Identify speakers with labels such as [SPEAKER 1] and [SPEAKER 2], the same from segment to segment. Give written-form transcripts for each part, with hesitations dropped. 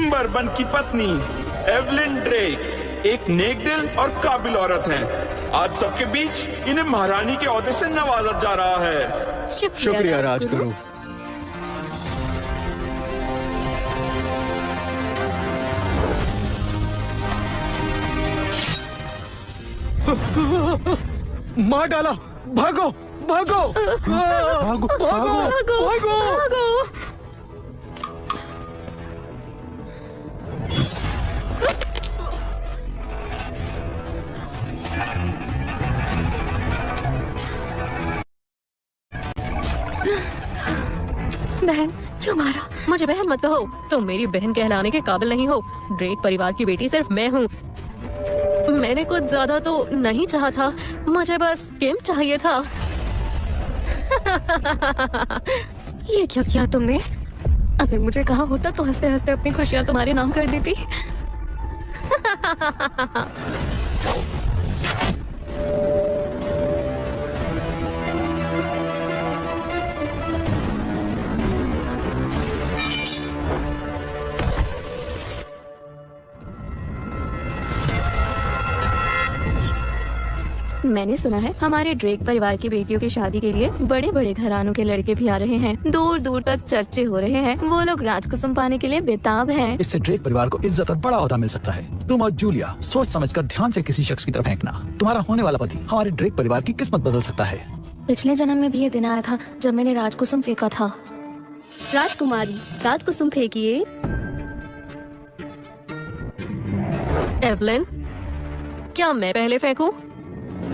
[SPEAKER 1] किम bourbon की पत्नी Evelyn Drake एक नेक दिल और काबिल औरत हैं। आज सबके बीच इन्हें महारानी के ओहदे से नवाजा जा रहा है।
[SPEAKER 2] शुक्रिया राजगुरु। मार डाला। भागो भागो भागो भागो भागो।
[SPEAKER 3] बहन क्यों मारा? मुझे बहन मत कहो, तुम मेरी बहन कहलाने के काबिल नहीं हो। ड्रेक परिवार की बेटी सिर्फ मैं हूँ। मैंने कुछ ज्यादा तो नहीं चाहा था, मुझे बस किम चाहिए था। ये क्या किया तुमने? अगर मुझे कहा होता तो हंसते हंसते अपनी खुशियाँ तुम्हारे नाम कर देती। मैंने सुना है हमारे ड्रेक परिवार की बेटियों की शादी के लिए बड़े बड़े घरानों के लड़के भी आ रहे हैं। दूर दूर तक चर्चे हो रहे हैं। वो लोग राजकुसुम पाने के लिए बेताब हैं।
[SPEAKER 2] इससे ड्रेक परिवार को इज्जत और बड़ा ओहदा मिल सकता है। तुम और जूलिया सोच समझकर ध्यान से किसी शख्स की तरफ फेंकना। तुम्हारा होने वाला पति हमारे ड्रेक परिवार की किस्मत बदल सकता है।
[SPEAKER 3] पिछले जन्म में भी ये दिन आया था जब मैंने राजकुसुम फेंका था।
[SPEAKER 4] राजकुमारी, राजकुसुम फेंकिए।
[SPEAKER 3] एवलिन, क्या मैं पहले फेंकूं?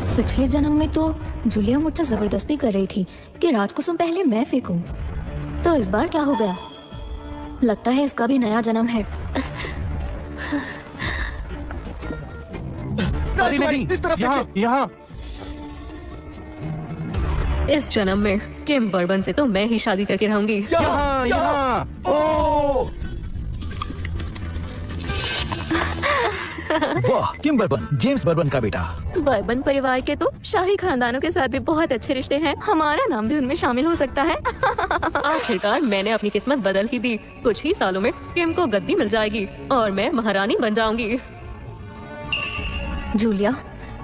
[SPEAKER 3] पिछले जन्म में तो जूलिया मुझसे जबरदस्ती कर रही थी कि राजकुसुम पहले मैं फेंकूं। तो इस बार क्या हो गया? लगता है इसका भी नया जन्म है।
[SPEAKER 2] नहीं, इस तरफ यहाँ।
[SPEAKER 3] इस जन्म में किम बर्बन से तो मैं ही शादी करके रहूंगी।
[SPEAKER 2] यहाँ। ओह! वाह, किम बर्बन, जेम्स बर्बन का बेटा।
[SPEAKER 4] बर्बन परिवार के तो शाही खानदानों के साथ भी बहुत अच्छे रिश्ते हैं। हमारा नाम भी उनमें शामिल हो सकता है।
[SPEAKER 3] आखिरकार मैंने अपनी किस्मत बदल ही दी। कुछ ही सालों में किम को गद्दी मिल जाएगी और मैं महारानी बन जाऊंगी। जूलिया,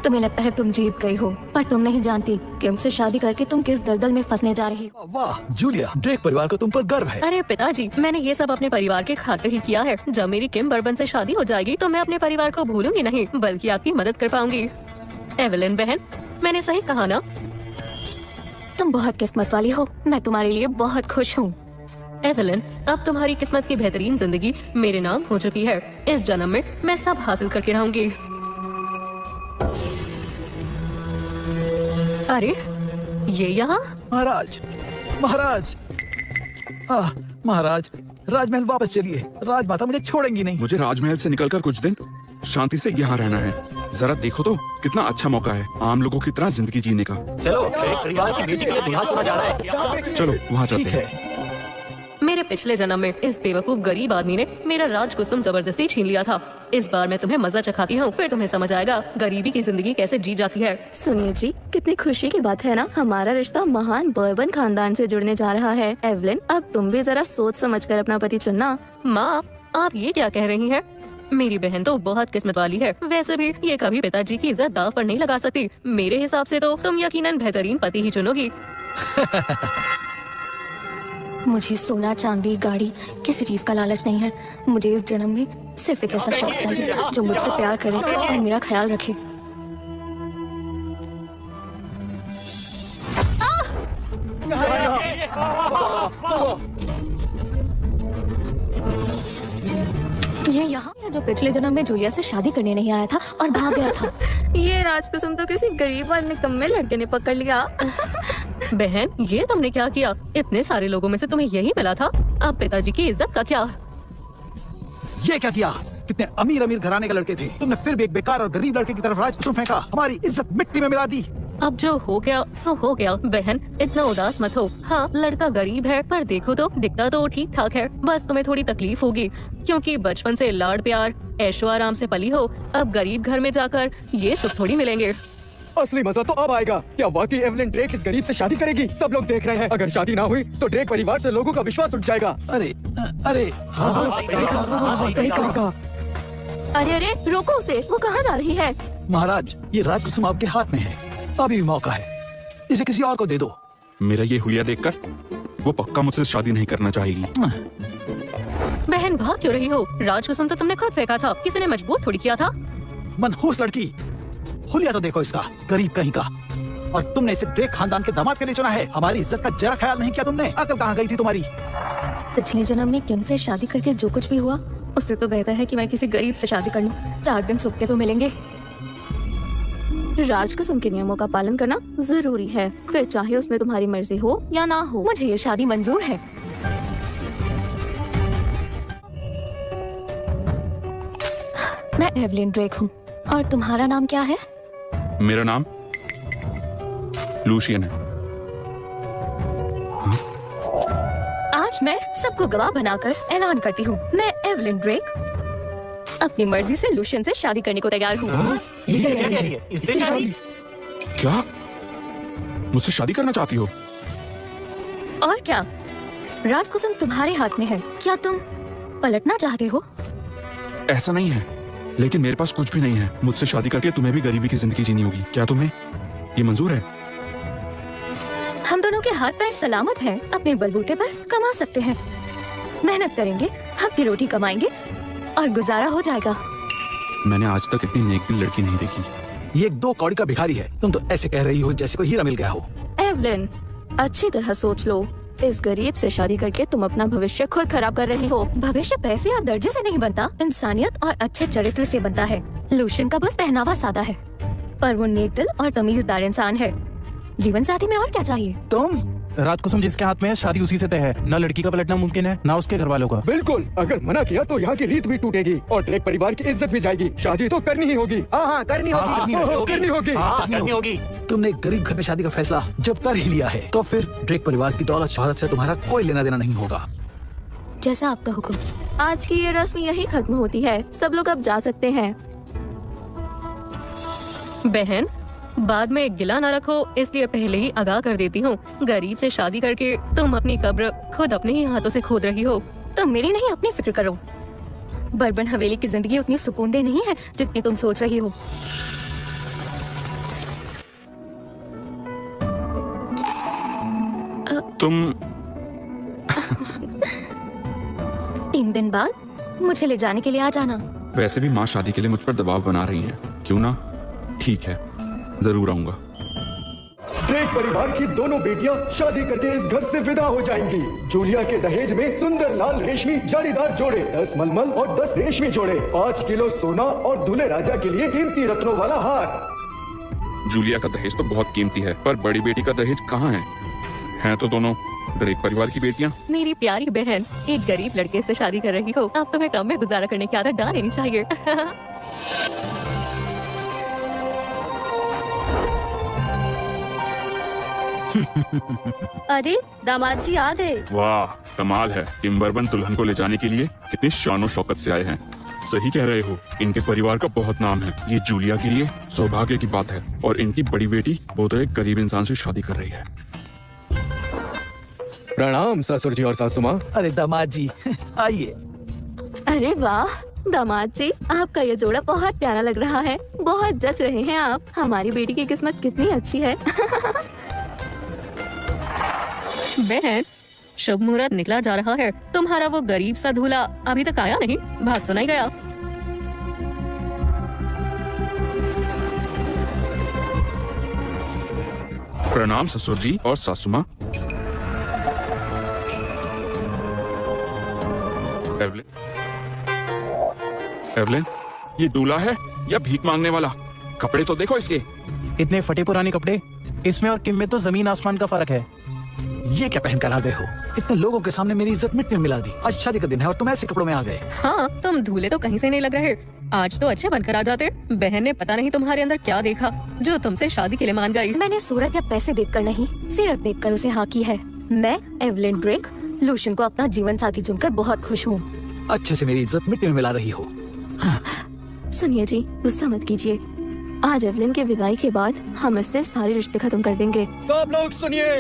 [SPEAKER 3] तुम्हें लगता है तुम जीत गई हो, पर तुम नहीं जानती किम से शादी करके तुम किस दलदल में फंसने जा रही हो।
[SPEAKER 2] वाह जूलिया, ड्रेक परिवार को तुम पर गर्व है।
[SPEAKER 3] अरे पिताजी, मैंने ये सब अपने परिवार के खातिर ही किया है। जब मेरी किम बर्बन से शादी हो जाएगी तो मैं अपने परिवार को भूलूंगी नहीं, बल्कि आपकी मदद कर पाऊंगी। एवलिन बहन, मैंने सही कहा ना? तुम बहुत किस्मत वाली हो। मैं तुम्हारे लिए बहुत खुश हूँ। एवलिन, अब तुम्हारी किस्मत की बेहतरीन जिंदगी मेरे नाम हो चुकी है। इस जन्म में मैं सब हासिल करके रहूंगी। अरे ये यहाँ?
[SPEAKER 2] महाराज, महाराज, महाराज, राजमहल वापस चलिए। राजमाता मुझे छोड़ेंगी नहीं।
[SPEAKER 1] मुझे राजमहल से निकलकर कुछ दिन शांति से यहाँ रहना है। जरा देखो तो कितना अच्छा मौका है आम लोगों की तरह जिंदगी जीने का।
[SPEAKER 5] चलो, ड्रेक परिवार की बेटी के लिए दुल्हा चुना जा रहा है।
[SPEAKER 1] चलो वहाँ चलते
[SPEAKER 2] ठीक
[SPEAKER 1] हैं।
[SPEAKER 2] है।
[SPEAKER 3] मेरे पिछले जन्म में इस बेवकूफ गरीब आदमी ने मेरा राजकुसुम जबरदस्ती छीन लिया था। इस बार मैं तुम्हें मजा चखाती हूँ, फिर तुम्हें समझ आएगा गरीबी की जिंदगी कैसे जी जाती है।
[SPEAKER 4] सुनिए जी, कितनी खुशी की बात है ना। हमारा रिश्ता महान बर्बन खानदान से जुड़ने जा रहा है। एवलिन, अब तुम भी जरा सोच समझकर अपना पति चुनना।
[SPEAKER 3] माँ, आप ये क्या कह रही हैं? मेरी बहन तो बहुत किस्मत वाली है। वैसे भी ये कभी पिताजी की इज्जत दांव पर नहीं लगा सकती। मेरे हिसाब से तो तुम यकीनन बेहतरीन पति ही चुनोगी। मुझे सोना, चांदी, गाड़ी, किसी चीज का लालच नहीं है। मुझे इस जन्म में सिर्फ एक ऐसा शख्स चाहिए जो मुझसे प्यार करे और मेरा ख्याल रखे। ये यहाँ है जो पिछले दिनों में जूलिया से शादी करने नहीं आया था और भाग गया था।
[SPEAKER 4] ये राजकुसुम तो किसी गरीब और निकम्मे लड़के ने पकड़ लिया।
[SPEAKER 3] बहन, ये तुमने क्या किया? इतने सारे लोगों में से तुम्हें यही मिला था। अब पिताजी की इज्जत का क्या?
[SPEAKER 2] ये क्या किया? कितने अमीर अमीर घराने के लड़के थे, तुमने फिर भी एक बेकार और गरीब लड़के की तरफ राजकुसुम फेंका। हमारी इज्जत मिट्टी में मिला दी।
[SPEAKER 3] अब जो हो गया सो हो गया। बहन, इतना उदास मत हो। हाँ, लड़का गरीब है, पर देखो तो दिखता तो ठीक ठाक है। बस तुम्हें थोड़ी तकलीफ होगी क्योंकि बचपन से लाड प्यार ऐशो आराम से पली हो। अब गरीब घर में जाकर ये सुख थोड़ी मिलेंगे।
[SPEAKER 6] असली मजा तो अब आएगा। क्या वाकई एवलिन ड्रेक इस गरीब से शादी करेगी? सब लोग देख रहे हैं। अगर शादी ना हुई तो ड्रेक परिवार से लोगों का विश्वास उठ जाएगा।
[SPEAKER 2] अरे अरे
[SPEAKER 6] सही कहा।
[SPEAKER 4] अरे अरे रोको उसे, वो कहाँ जा रही है?
[SPEAKER 2] महाराज, ये राजकुसुम आपके हाथ में है, अभी भी मौका है, इसे किसी और को दे दो।
[SPEAKER 1] मेरा ये हुलिया देखकर वो पक्का मुझसे शादी नहीं करना चाहेगी।
[SPEAKER 3] बहन भाग क्यों रही हो? राजकुसुम तो तुमने खुद फेंका था, किसी ने मजबूर थोड़ी किया था।
[SPEAKER 2] मनहूस लड़की, हुलिया तो देखो इसका, गरीब कहीं का। और तुमने इसे ड्रेक खानदान के दामाद के लिए चुना है। हमारी इज्जत का जरा ख्याल नहीं किया तुमने। अकल कहाँ गई थी तुम्हारी?
[SPEAKER 3] पिछले जन्म में किम से शादी करके जो कुछ भी हुआ, उससे तो बेहतर है कि मैं किसी गरीब से शादी कर लूं। 4 दिन सुख के तो मिलेंगे।
[SPEAKER 4] राजकुसुम के नियमों का पालन करना जरूरी है, फिर चाहे उसमें तुम्हारी मर्जी हो या ना हो।
[SPEAKER 3] मुझे ये शादी मंजूर है। मैं एवलिन ड्रेक हूँ, और तुम्हारा नाम क्या है?
[SPEAKER 1] मेरा नाम लूशियन है।
[SPEAKER 3] आज मैं सबको गवाह बनाकर ऐलान करती हूँ, मैं एवलिन ड्रेक अपनी मर्जी से लूशियन से शादी करने को तैयार हूँ।
[SPEAKER 5] इससे शादी?
[SPEAKER 1] क्या मुझसे शादी करना चाहती हो?
[SPEAKER 3] और क्या, राजकुसुम तुम्हारे हाथ में है, क्या तुम पलटना चाहते हो?
[SPEAKER 1] ऐसा नहीं है, लेकिन मेरे पास कुछ भी नहीं है। मुझसे शादी करके तुम्हें भी गरीबी की जिंदगी जीनी होगी। क्या तुम्हें ये मंजूर है?
[SPEAKER 3] हम दोनों के हाथ पैर सलामत हैं, अपने बलबूते पर कमा सकते हैं। मेहनत करेंगे, हक की रोटी कमाएंगे और गुजारा हो जाएगा।
[SPEAKER 1] मैंने आज तक इतनी नेक दिल लड़की नहीं देखी।
[SPEAKER 2] ये एक 2 कौड़ी का भिखारी है। तुम तो ऐसे कह रही हो जैसे कोई हीरा मिल गया हो।
[SPEAKER 4] एवलिन, अच्छी तरह सोच लो, इस गरीब से शादी करके तुम अपना भविष्य खुद खराब कर रही हो।
[SPEAKER 3] भविष्य पैसे या दर्जे से नहीं बनता, इंसानियत और अच्छे चरित्र से बनता है। लूशियन का बस पहनावा सादा है, पर वो नेक दिल और तमीजदार इंसान है। जीवन साथी में और क्या चाहिए?
[SPEAKER 2] तुम
[SPEAKER 5] राजकुसुम जिसके हाथ में है, शादी उसी से तय है। ना लड़की का पलटना मुमकिन है, ना उसके घर वालों का।
[SPEAKER 6] बिल्कुल, अगर मना किया तो यहाँ की रीत भी टूटेगी और ड्रेक परिवार की इज्जत भी जाएगी। शादी तो करनी ही होगी। हाँ, करनी
[SPEAKER 5] होगी।
[SPEAKER 2] तुमने एक गरीब घर में शादी का फैसला जब कर ही लिया है, तो फिर ड्रेक परिवार की दौलत शोहरत से तुम्हारा कोई लेना देना नहीं होगा।
[SPEAKER 3] जैसा आपका हुक्म।
[SPEAKER 4] आज की ये रस्म यही खत्म होती है, सब लोग अब जा सकते हैं।
[SPEAKER 3] बहन, बाद में गिला न रखो, इसलिए पहले ही आगाह कर देती हूँ, गरीब से शादी करके तुम अपनी कब्र खुद अपने ही हाथों से खोद रही हो। तुम मेरी नहीं, अपनी फिक्र करो। बर्बन हवेली की जिंदगी उतनी सुकूनदेह नहीं है जितनी तुम सोच रही हो।
[SPEAKER 1] तुम
[SPEAKER 3] 3 दिन बाद मुझे ले जाने के लिए आ जाना।
[SPEAKER 1] वैसे भी माँ शादी के लिए मुझ पर दबाव बना रही हैं। क्यों ना, ठीक है, जरूर आऊंगा।
[SPEAKER 6] ड्रेक परिवार की दोनों बेटियां शादी करके इस घर से विदा हो जाएंगी। जूलिया के दहेज में सुंदर लाल रेशमी जालीदार जोड़े, 10 मलमल और 10 रेशमी जोड़े, 5 किलो सोना और दूल्हे राजा के लिए कीमती रत्नों वाला हार।
[SPEAKER 1] जूलिया का दहेज तो बहुत कीमती है, पर बड़ी बेटी का दहेज कहाँ है? हैं तो दोनों ड्रेक परिवार की बेटियां।
[SPEAKER 3] मेरी प्यारी बहन, एक गरीब लड़के से शादी कर रही हो, अब तुम्हें कम में गुजारा करने की आदत डाल लेनी चाहिए।
[SPEAKER 4] अरे दामाद जी आ गए।
[SPEAKER 1] वाह, कमाल है। किम्बर्बन दुल्हन को ले जाने के लिए कितनी शानो शौकत से आए हैं। सही कह रहे हो, इनके परिवार का बहुत नाम है। ये जूलिया के लिए सौभाग्य की बात है, और इनकी बड़ी बेटी वो तो एक गरीब इंसान से शादी कर रही है।
[SPEAKER 6] प्रणाम ससुर जी और सासू माँ।
[SPEAKER 2] अरे दामाद जी, आइए।
[SPEAKER 4] अरे वाह दामाद जी, आपका ये जोड़ा बहुत प्यारा लग रहा है, बहुत जच रहे हैं आप। हमारी बेटी की किस्मत कितनी अच्छी है।
[SPEAKER 3] बहन, शुभ मुहूर्त निकला जा रहा है। तुम्हारा वो गरीब सा दूल्हा अभी तक आया नहीं, भाग तो नहीं गया?
[SPEAKER 1] प्रणाम ससुर जी और सासू माँ। एवलिन, ये दूल्हा है या भीख मांगने वाला? कपड़े तो देखो इसके।
[SPEAKER 5] इतने फटे पुराने कपड़े, इसमें और किम में तो जमीन आसमान का फर्क है।
[SPEAKER 2] ये क्या पहन कर आ गए हो? इतने लोगों के सामने मेरी इज्जत मिट्टी में मिला दी। आज शादी का दिन है और तुम ऐसे कपड़ों में आ गए।
[SPEAKER 3] हाँ, तुम दूल्हे तो कहीं से नहीं लग रहे। आज तो अच्छे बनकर आ जाते। बहन ने पता नहीं तुम्हारे अंदर क्या देखा जो तुमसे शादी के लिए मान गई। मैंने सूरत या पैसे देखकर नहीं, सीरत देखकर उसे हाँ की है। मैं एवलिन ड्रेक लूशियन को अपना जीवन साथी चुनकर बहुत खुश हूँ।
[SPEAKER 2] अच्छे से मेरी इज्जत मिट्टी में मिला रही हो।
[SPEAKER 4] सुनिए जी, गुस्सा मत कीजिए। आज एवलिन की विदाई के बाद हम इससे सारे रिश्ते खत्म कर देंगे।
[SPEAKER 6] सब लोग सुनिए,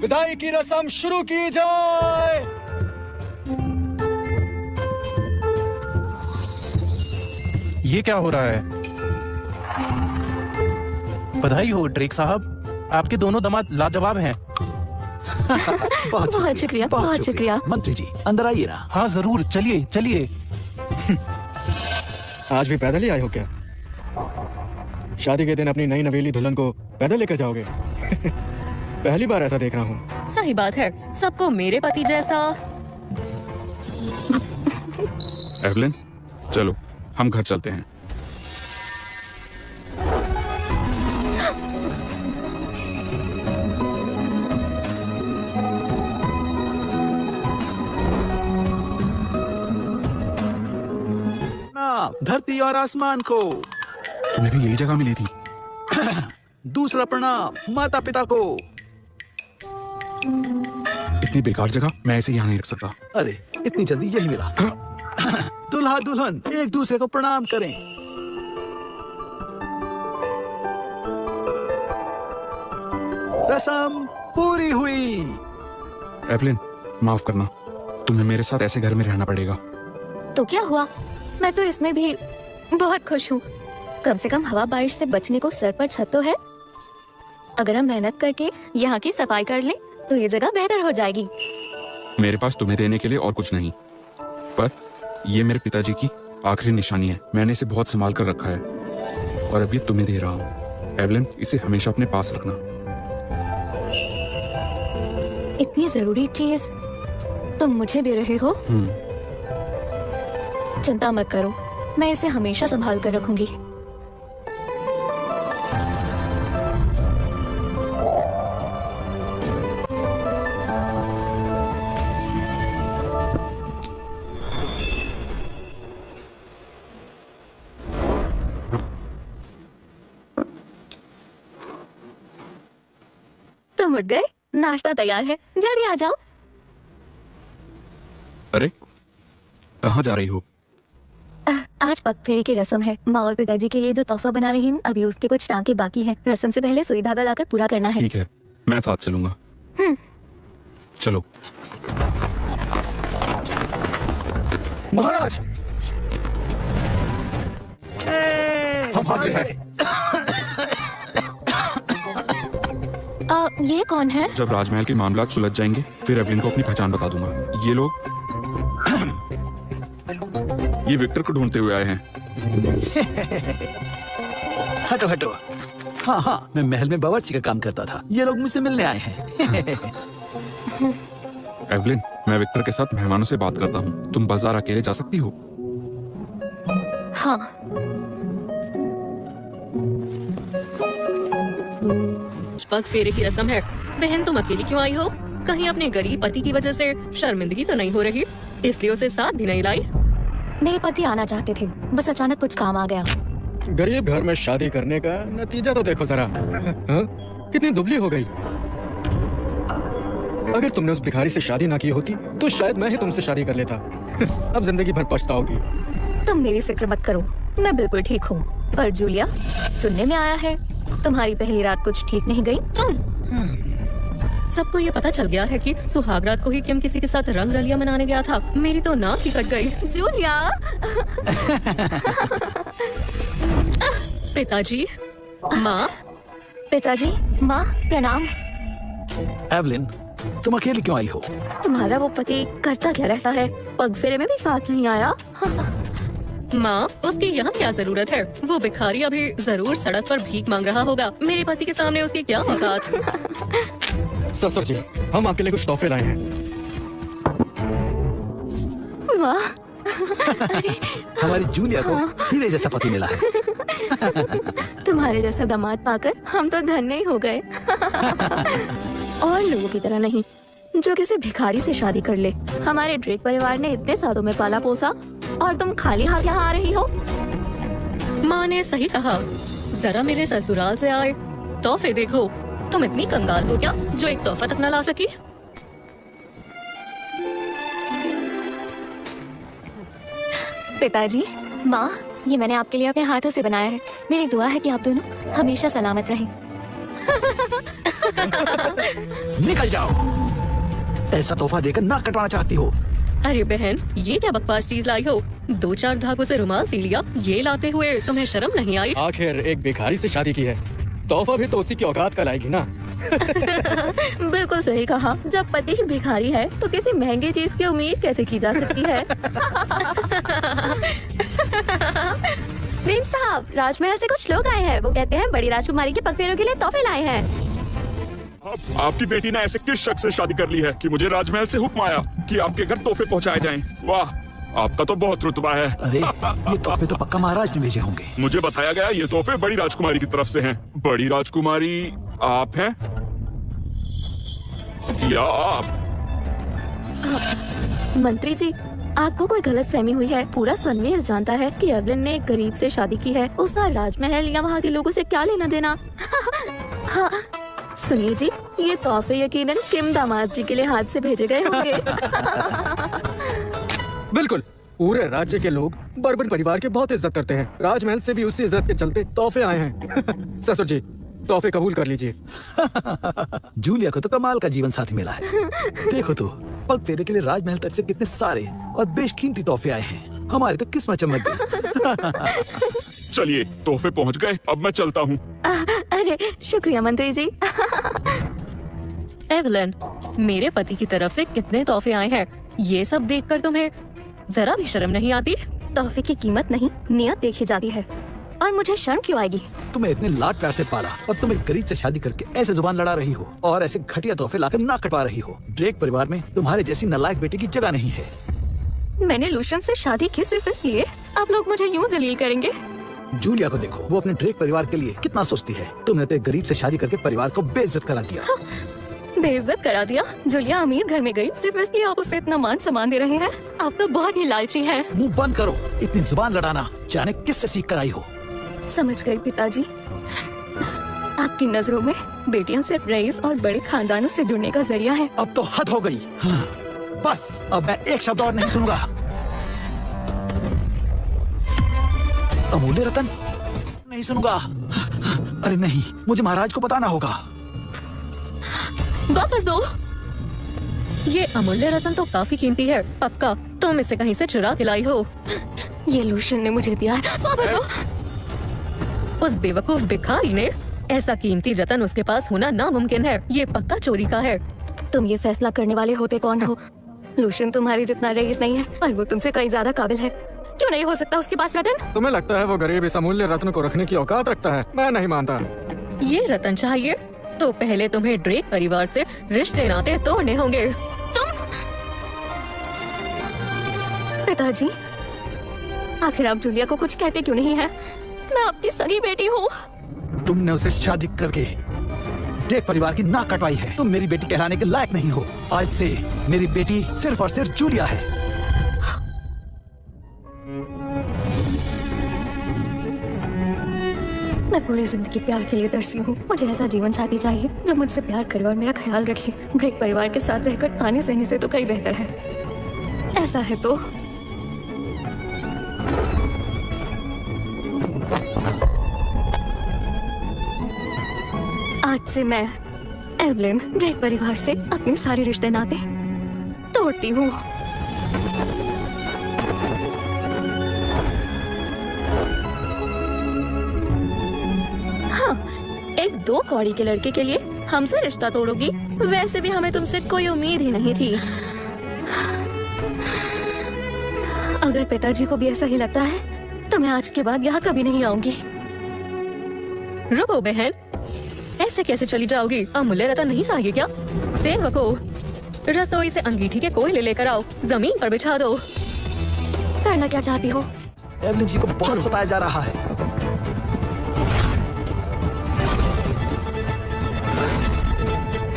[SPEAKER 6] विदाई की रस्म शुरू की जाए।
[SPEAKER 5] ये क्या हो रहा है? बधाई हो ड्रेक साहब, आपके दोनों दामाद लाजवाब हैं।
[SPEAKER 4] बहुत शुक्रिया, बहुत शुक्रिया।
[SPEAKER 2] मंत्री जी अंदर आइए ना।
[SPEAKER 5] हाँ जरूर, चलिए चलिए।
[SPEAKER 6] आज भी पैदल ही आए हो क्या? शादी के दिन अपनी नई नवेली दुल्हन को पैदल लेकर जाओगे? पहली बार ऐसा देख रहा हूँ।
[SPEAKER 3] सही बात है, सबको मेरे पति जैसा।
[SPEAKER 1] एवलिन, चलो हम घर चलते हैं।
[SPEAKER 2] ना धरती और आसमान को।
[SPEAKER 1] तुम्हें भी यही जगह मिली थी?
[SPEAKER 2] दूसरा प्रणाम माता पिता को।
[SPEAKER 1] इतनी बेकार जगह मैं ऐसे यहाँ नहीं रख सकता।
[SPEAKER 2] अरे इतनी जल्दी यही मिला। दुल्हा दुल्हन एक दूसरे को प्रणाम करें। रस्म पूरी हुई।
[SPEAKER 1] एवलिन, माफ करना, तुम्हें मेरे साथ ऐसे घर में रहना पड़ेगा।
[SPEAKER 3] तो क्या हुआ, मैं तो इसमें भी बहुत खुश हूँ। कम से कम हवा बारिश से बचने को सर पर छत तो है। अगर हम मेहनत करके यहाँ की सफाई कर लें तो ये जगह बेहतर हो जाएगी।
[SPEAKER 1] मेरे पास तुम्हें देने के लिए और कुछ नहीं, पर ये मेरे पिताजी की आखिरी निशानी है। मैंने इसे बहुत संभाल कर रखा है और अब ये तुम्हें दे रहा हूँ। एवलिन, इसे हमेशा अपने पास रखना।
[SPEAKER 3] इतनी जरूरी चीज तुम मुझे दे रहे हो? चिंता मत करो, मैं इसे हमेशा संभाल कर रखूंगी। तुम उठ गए? नाश्ता तैयार है, जल्दी आ जाओ।
[SPEAKER 1] अरे कहाँ जा रही हो?
[SPEAKER 3] आज पगफेरे की रस्म है। माँ और पिताजी के लिए जो तोहफा बना रही हूँ, अभी उसके कुछ टांके बाकी हैं। रस्म से पहले सुई धागा लाकर पूरा करना है।
[SPEAKER 1] ठीक है, मैं साथ चलूंगा। चलो।
[SPEAKER 6] महाराज, हम हाजिर हैं।
[SPEAKER 3] ये कौन है?
[SPEAKER 1] जब राजमहल के मामलात सुलझ जाएंगे फिर एवलिन को अपनी पहचान बता दूंगा। ये लोग ये विक्टर को ढूंढते हुए आए हैं।
[SPEAKER 2] हटो हटो। हाँ हाँ, मैं महल में बावर्ची का काम करता था। ये लोग मुझसे मिलने आए हैं।
[SPEAKER 1] एवलिन, मैं विक्टर के साथ मेहमानों से बात करता हूँ। तुम बाजार अकेले जा सकती हो?
[SPEAKER 3] हाँ। पगफेरे की रस्म है। बहन, तुम अकेली क्यों आई हो? कहीं अपने गरीब पति की वजह से शर्मिंदगी तो नहीं हो रही? इसलिए उसे साथ भी नहीं लाई? मेरे पति आना चाहते थे, बस अचानक कुछ काम आ गया।
[SPEAKER 6] गरीब घर में शादी करने का नतीजा तो देखो जरा। हाँ? कितनी दुबली हो गई। अगर तुमने उस भिखारी से शादी ना की होती तो शायद मैं ही तुमसे शादी कर लेता। अब जिंदगी भर पछताओगी।
[SPEAKER 3] तुम मेरी फिक्र मत करो, मैं बिल्कुल ठीक हूँ। पर जूलिया, सुनने में आया है तुम्हारी पहली रात कुछ ठीक नहीं गई। सबको ये पता चल गया है कि सुहाग रात को ही किम किसी के साथ रंग रलिया मनाने गया था। मेरी तो नाक ही कट गई।
[SPEAKER 4] जूलिया।
[SPEAKER 3] पिताजी, माँ।
[SPEAKER 4] पिताजी, माँ, प्रणाम।
[SPEAKER 2] एवलिन, तुम अकेली क्यों आई हो?
[SPEAKER 4] तुम्हारा वो पति करता क्या रहता है? पगफेरे में भी साथ नहीं आया।
[SPEAKER 3] माँ, उसकी यहाँ क्या जरूरत है? वो भिखारी अभी जरूर सड़क पर भीख मांग रहा होगा। मेरे पति के सामने उसकी क्या औकात?
[SPEAKER 6] ससुर जी, हम आपके लिए कुछ तोहफे लाए हैं।
[SPEAKER 4] वाह,
[SPEAKER 2] हमारी जूलिया को हीरे जैसा पति मिला है।
[SPEAKER 4] तुम्हारे जैसा दामाद पाकर हम तो धन्य ही हो गए। और लोगों की तरह नहीं जो किसी भिखारी से शादी कर ले। हमारे ड्रेक परिवार ने इतने सालों में पाला पोसा और तुम खाली हाथ यहाँ आ रही हो।
[SPEAKER 3] माँ ने सही कहा, जरा मेरे ससुराल से आए तोहफे देखो। तुम इतनी कंगाल हो क्या जो एक तोहफा तक न ला सकी?
[SPEAKER 4] पिताजी, माँ, ये मैंने आपके लिए अपने हाथों से बनाया है। मेरी दुआ है कि आप दोनों हमेशा सलामत रहें।
[SPEAKER 2] निकल जाओ। ऐसा तोहफा देकर नाक कटवाना चाहती हो?
[SPEAKER 3] अरे बहन, ये क्या बकवास चीज लाई हो? 2-4 धागों से रुमाल सी लिया, ये लाते हुए तुम्हें शर्म नहीं आई?
[SPEAKER 6] आखिर एक भिखारी से शादी की है, तोहफा भी तो उसी की औकात का लाएगी ना।
[SPEAKER 4] बिल्कुल सही कहा। जब पति ही भिखारी है तो किसी महंगी चीज की उम्मीद कैसे की जा सकती है? प्रेम साहब, राजमहल से कुछ लोग आए हैं। वो कहते हैं बड़ी राजकुमारी के पगफेरों के लिए तोहफे लाए हैं।
[SPEAKER 1] आपकी बेटी ने ऐसे किस शख्स से शादी कर ली है कि मुझे राजमहल से हुक्म आया कि आपके घर तोहफे पहुंचाए जाएं? वाह, आपका तो बहुत रुतबा है।
[SPEAKER 2] अरे ये तोहफे तो पक्का महाराज ने भेजे होंगे।
[SPEAKER 1] मुझे बताया गया ये तोहफे बड़ी राजकुमारी की तरफ से हैं। बड़ी राजकुमारी आप हैं या आप?
[SPEAKER 4] मंत्री जी, आपको कोई गलत फहमी हुई है। पूरा सनमेल जानता है कि एवलिन ने एक गरीब से शादी की है। उसका राजमहल या वहाँ के लोगों से क्या लेना देना। हाँ, सुनिए जी, ये तोहफे यकीनन किम दामाद जी के लिए हाथ से भेजे गए होंगे।
[SPEAKER 6] बिल्कुल, पूरे राज्य के लोग बर्बन परिवार के बहुत इज्जत करते हैं। राजमहल से भी उसी इज्जत के चलते तोहफे आए हैं। ससुर जी, तोहफे कबूल कर लीजिए।
[SPEAKER 2] जूलिया को तो कमाल का जीवन साथी मिला है। देखो तो, पग फेरे के लिए राजमहल तक से कितने सारे और बेशकीमती तोहफे आए हैं। हमारी तो किस्मत चमक गई।
[SPEAKER 1] चलिए, तोहफे पहुंच गए, अब मैं चलता हूँ।
[SPEAKER 4] अरे शुक्रिया मंत्री जी।
[SPEAKER 3] एवलन, मेरे पति की तरफ से कितने तोहफे आए हैं, ये सब देखकर तुम्हें जरा भी शर्म नहीं आती?
[SPEAKER 4] तोहफे की कीमत नहीं, नियत देखी जाती है। और मुझे शर्म क्यों आएगी?
[SPEAKER 2] तुम्हें इतने लाड प्यार से पाला और तुम एक गरीब से शादी करके ऐसे जुबान लड़ा रही हो और ऐसे घटिया तोहफे लाकर नाक कटवा रही हो। ड्रेक परिवार में तुम्हारे जैसी नालायक बेटे की जगह नहीं है।
[SPEAKER 4] मैंने लूशन से शादी की सिर्फ इसलिए आप लोग मुझे यूं जलील करेंगे?
[SPEAKER 2] जूलिया को देखो, वो अपने ड्रेक परिवार के लिए कितना सोचती है। तुमने तो एक गरीब से शादी करके परिवार को बेइज्जत करा दिया।
[SPEAKER 4] बेइज्जत करा दिया? जूलिया अमीर घर में गई सिर्फ इसलिए आप उसे इतना मान सम्मान दे रहे हैं? आप तो बहुत ही लालची हैं।
[SPEAKER 2] मुंह बंद करो, इतनी जुबान लड़ाना जाने किससे सीख कर आई हो।
[SPEAKER 4] समझ गई पिताजी, आपकी नजरों में बेटियां सिर्फ रईस और बड़े खानदानों से जुड़ने का जरिया है।
[SPEAKER 2] अब तो हद हो गई। हाँ, बस अब मैं एक शब्द और नहीं सुनूंगा। अमूल्य रतन नहीं सुनूंगा। अरे नहीं, मुझे महाराज को बताना होगा।
[SPEAKER 3] वापस दो। ये अमूल्य रतन तो काफी कीमती है। पक्का तुम इसे कहीं से चुरा के लाई हो।
[SPEAKER 4] ये लूशन ने मुझे दिया है, वापस दो।
[SPEAKER 3] उस बेवकूफ भिखारी ने, ऐसा कीमती रतन उसके पास होना नामुमकिन है। ये पक्का चोरी का है।
[SPEAKER 4] तुम ये फैसला करने वाले होते कौन हो? लूशन तुम्हारी जितना रईस नहीं है, पर वो तुमसे कहीं ज्यादा काबिल है। क्यों नहीं हो सकता उसके पास रतन?
[SPEAKER 6] तुम्हें लगता है वो गरीब इस अमूल्य रत्न को रखने की औकात रखता है? मैं नहीं मानता।
[SPEAKER 3] ये रतन चाहिए तो पहले तुम्हें ड्रेक परिवार से रिश्ते नाते तोड़ने होंगे।
[SPEAKER 4] तुम? पिताजी, आखिर आप जूलिया को कुछ कहते क्यों नहीं है? मैं आपकी सगी बेटी हूँ।
[SPEAKER 2] तुमने उसे शादी करके ड्रेक परिवार की नाक कटवाई है। तुम मेरी बेटी कहलाने के लायक नहीं हो। आज से मेरी बेटी सिर्फ और सिर्फ जूलिया है।
[SPEAKER 4] मैं पूरी जिंदगी प्यार के लिए तरसी हूँ। मुझे ऐसा जीवन साथी चाहिए जो मुझसे प्यार करे और मेरा ख्याल रखे। ड्रेक परिवार के साथ रहकर ताने सहने से तो कई बेहतर है। ऐसा है तो आज से मैं एवलिन ड्रेक परिवार से अपने सारे रिश्ते नाते तोड़ती हूँ। हाँ, एक 2 कौड़ी के लड़के के लिए हमसे रिश्ता तोड़ोगी? वैसे भी हमें तुमसे कोई उम्मीद ही नहीं थी। अगर पिताजी को भी ऐसा ही लगता है तो मैं आज के बाद यहाँ कभी नहीं आऊंगी।
[SPEAKER 3] रुको बहन, ऐसे कैसे चली जाओगी? अमूल्य रतन नहीं चाहिए क्या? सेवको, रसोई से अंगीठी के कोयले लेकर आओ, जमीन पर बिछा दो।
[SPEAKER 4] करना क्या चाहती हो?
[SPEAKER 2] एवलिन जी को बहुत सताया जा रहा है।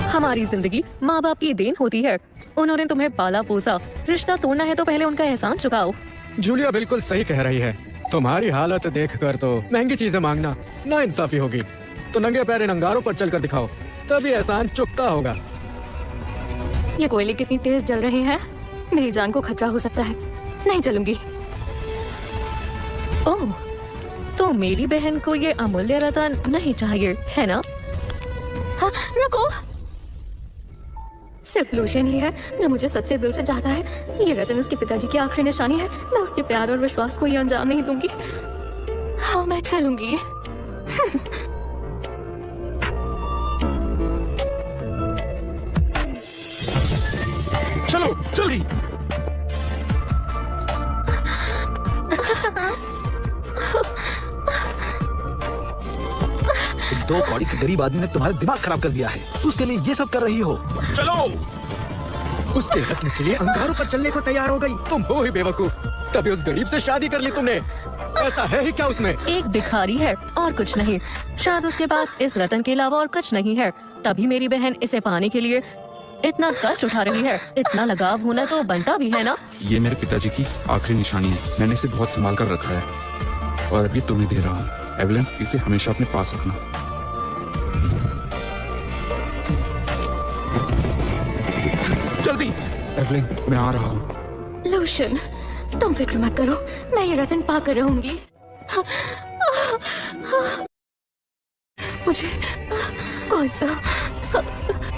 [SPEAKER 3] हमारी जिंदगी माँ बाप की देन होती है। उन्होंने तुम्हें पाला पोसा। रिश्ता तोड़ना है तो पहले उनका एहसान चुकाओ।
[SPEAKER 6] जूलिया बिल्कुल सही कह रही है। तुम्हारी हालत देखकर तो महंगी चीजें मांगना नाइंसाफी होगी। तो नंगे पैर इन अंगारों पर चलकर दिखाओ, तभी एहसान चुकता होगा।
[SPEAKER 4] ये कोयले कितनी तेज जल रहे हैं, मेरी जान को खतरा हो सकता है। नहीं चलूंगी।
[SPEAKER 3] ओह, तो मेरी बहन को ये अमूल्य रतन नहीं चाहिए, है ना?
[SPEAKER 4] हाँ, रुको। सिर्फ लूशियन ही है जो मुझे सच्चे दिल से चाहता है। ये रतन उसके पिताजी की आखिरी निशानी है। मैं उसके प्यार और विश्वास को ये अंजाम नहीं दूंगी। हाँ, मैं चलूंगी।
[SPEAKER 1] चलो जल्दी।
[SPEAKER 2] दो कौड़ी के गरीब आदमी ने तुम्हारा दिमाग खराब कर दिया है, उसके लिए ये सब कर रही हो।
[SPEAKER 1] चलो।
[SPEAKER 6] उसके रत्न के लिए अंगारों पर चलने को तैयार हो गई। तुम हो ही बेवकूफ, तभी उस गरीब से शादी कर ली तुमने। ऐसा है ही क्या उसमें?
[SPEAKER 3] एक भिखारी है और कुछ नहीं। शायद उसके पास इस रतन के अलावा और कुछ नहीं है, तभी मेरी बहन इसे पाने के लिए इतना कष्ट उठा रही है। इतना लगाव होना तो बनता भी है ना।
[SPEAKER 1] ये मेरे पिताजी की आखिरी निशानी है। मैंने इसे बहुत संभाल कर रखा है और अभी तुम्हें दे रहा हूँ। एवलिन, इसे हमेशा अपने पास रखना। जल्दी। एवलिन, मैं आ रहा हूँ।
[SPEAKER 4] लूशियन, तुम फिक्र मत करो, मैं ये रतन पाकर रहूंगी। मुझे कौन सा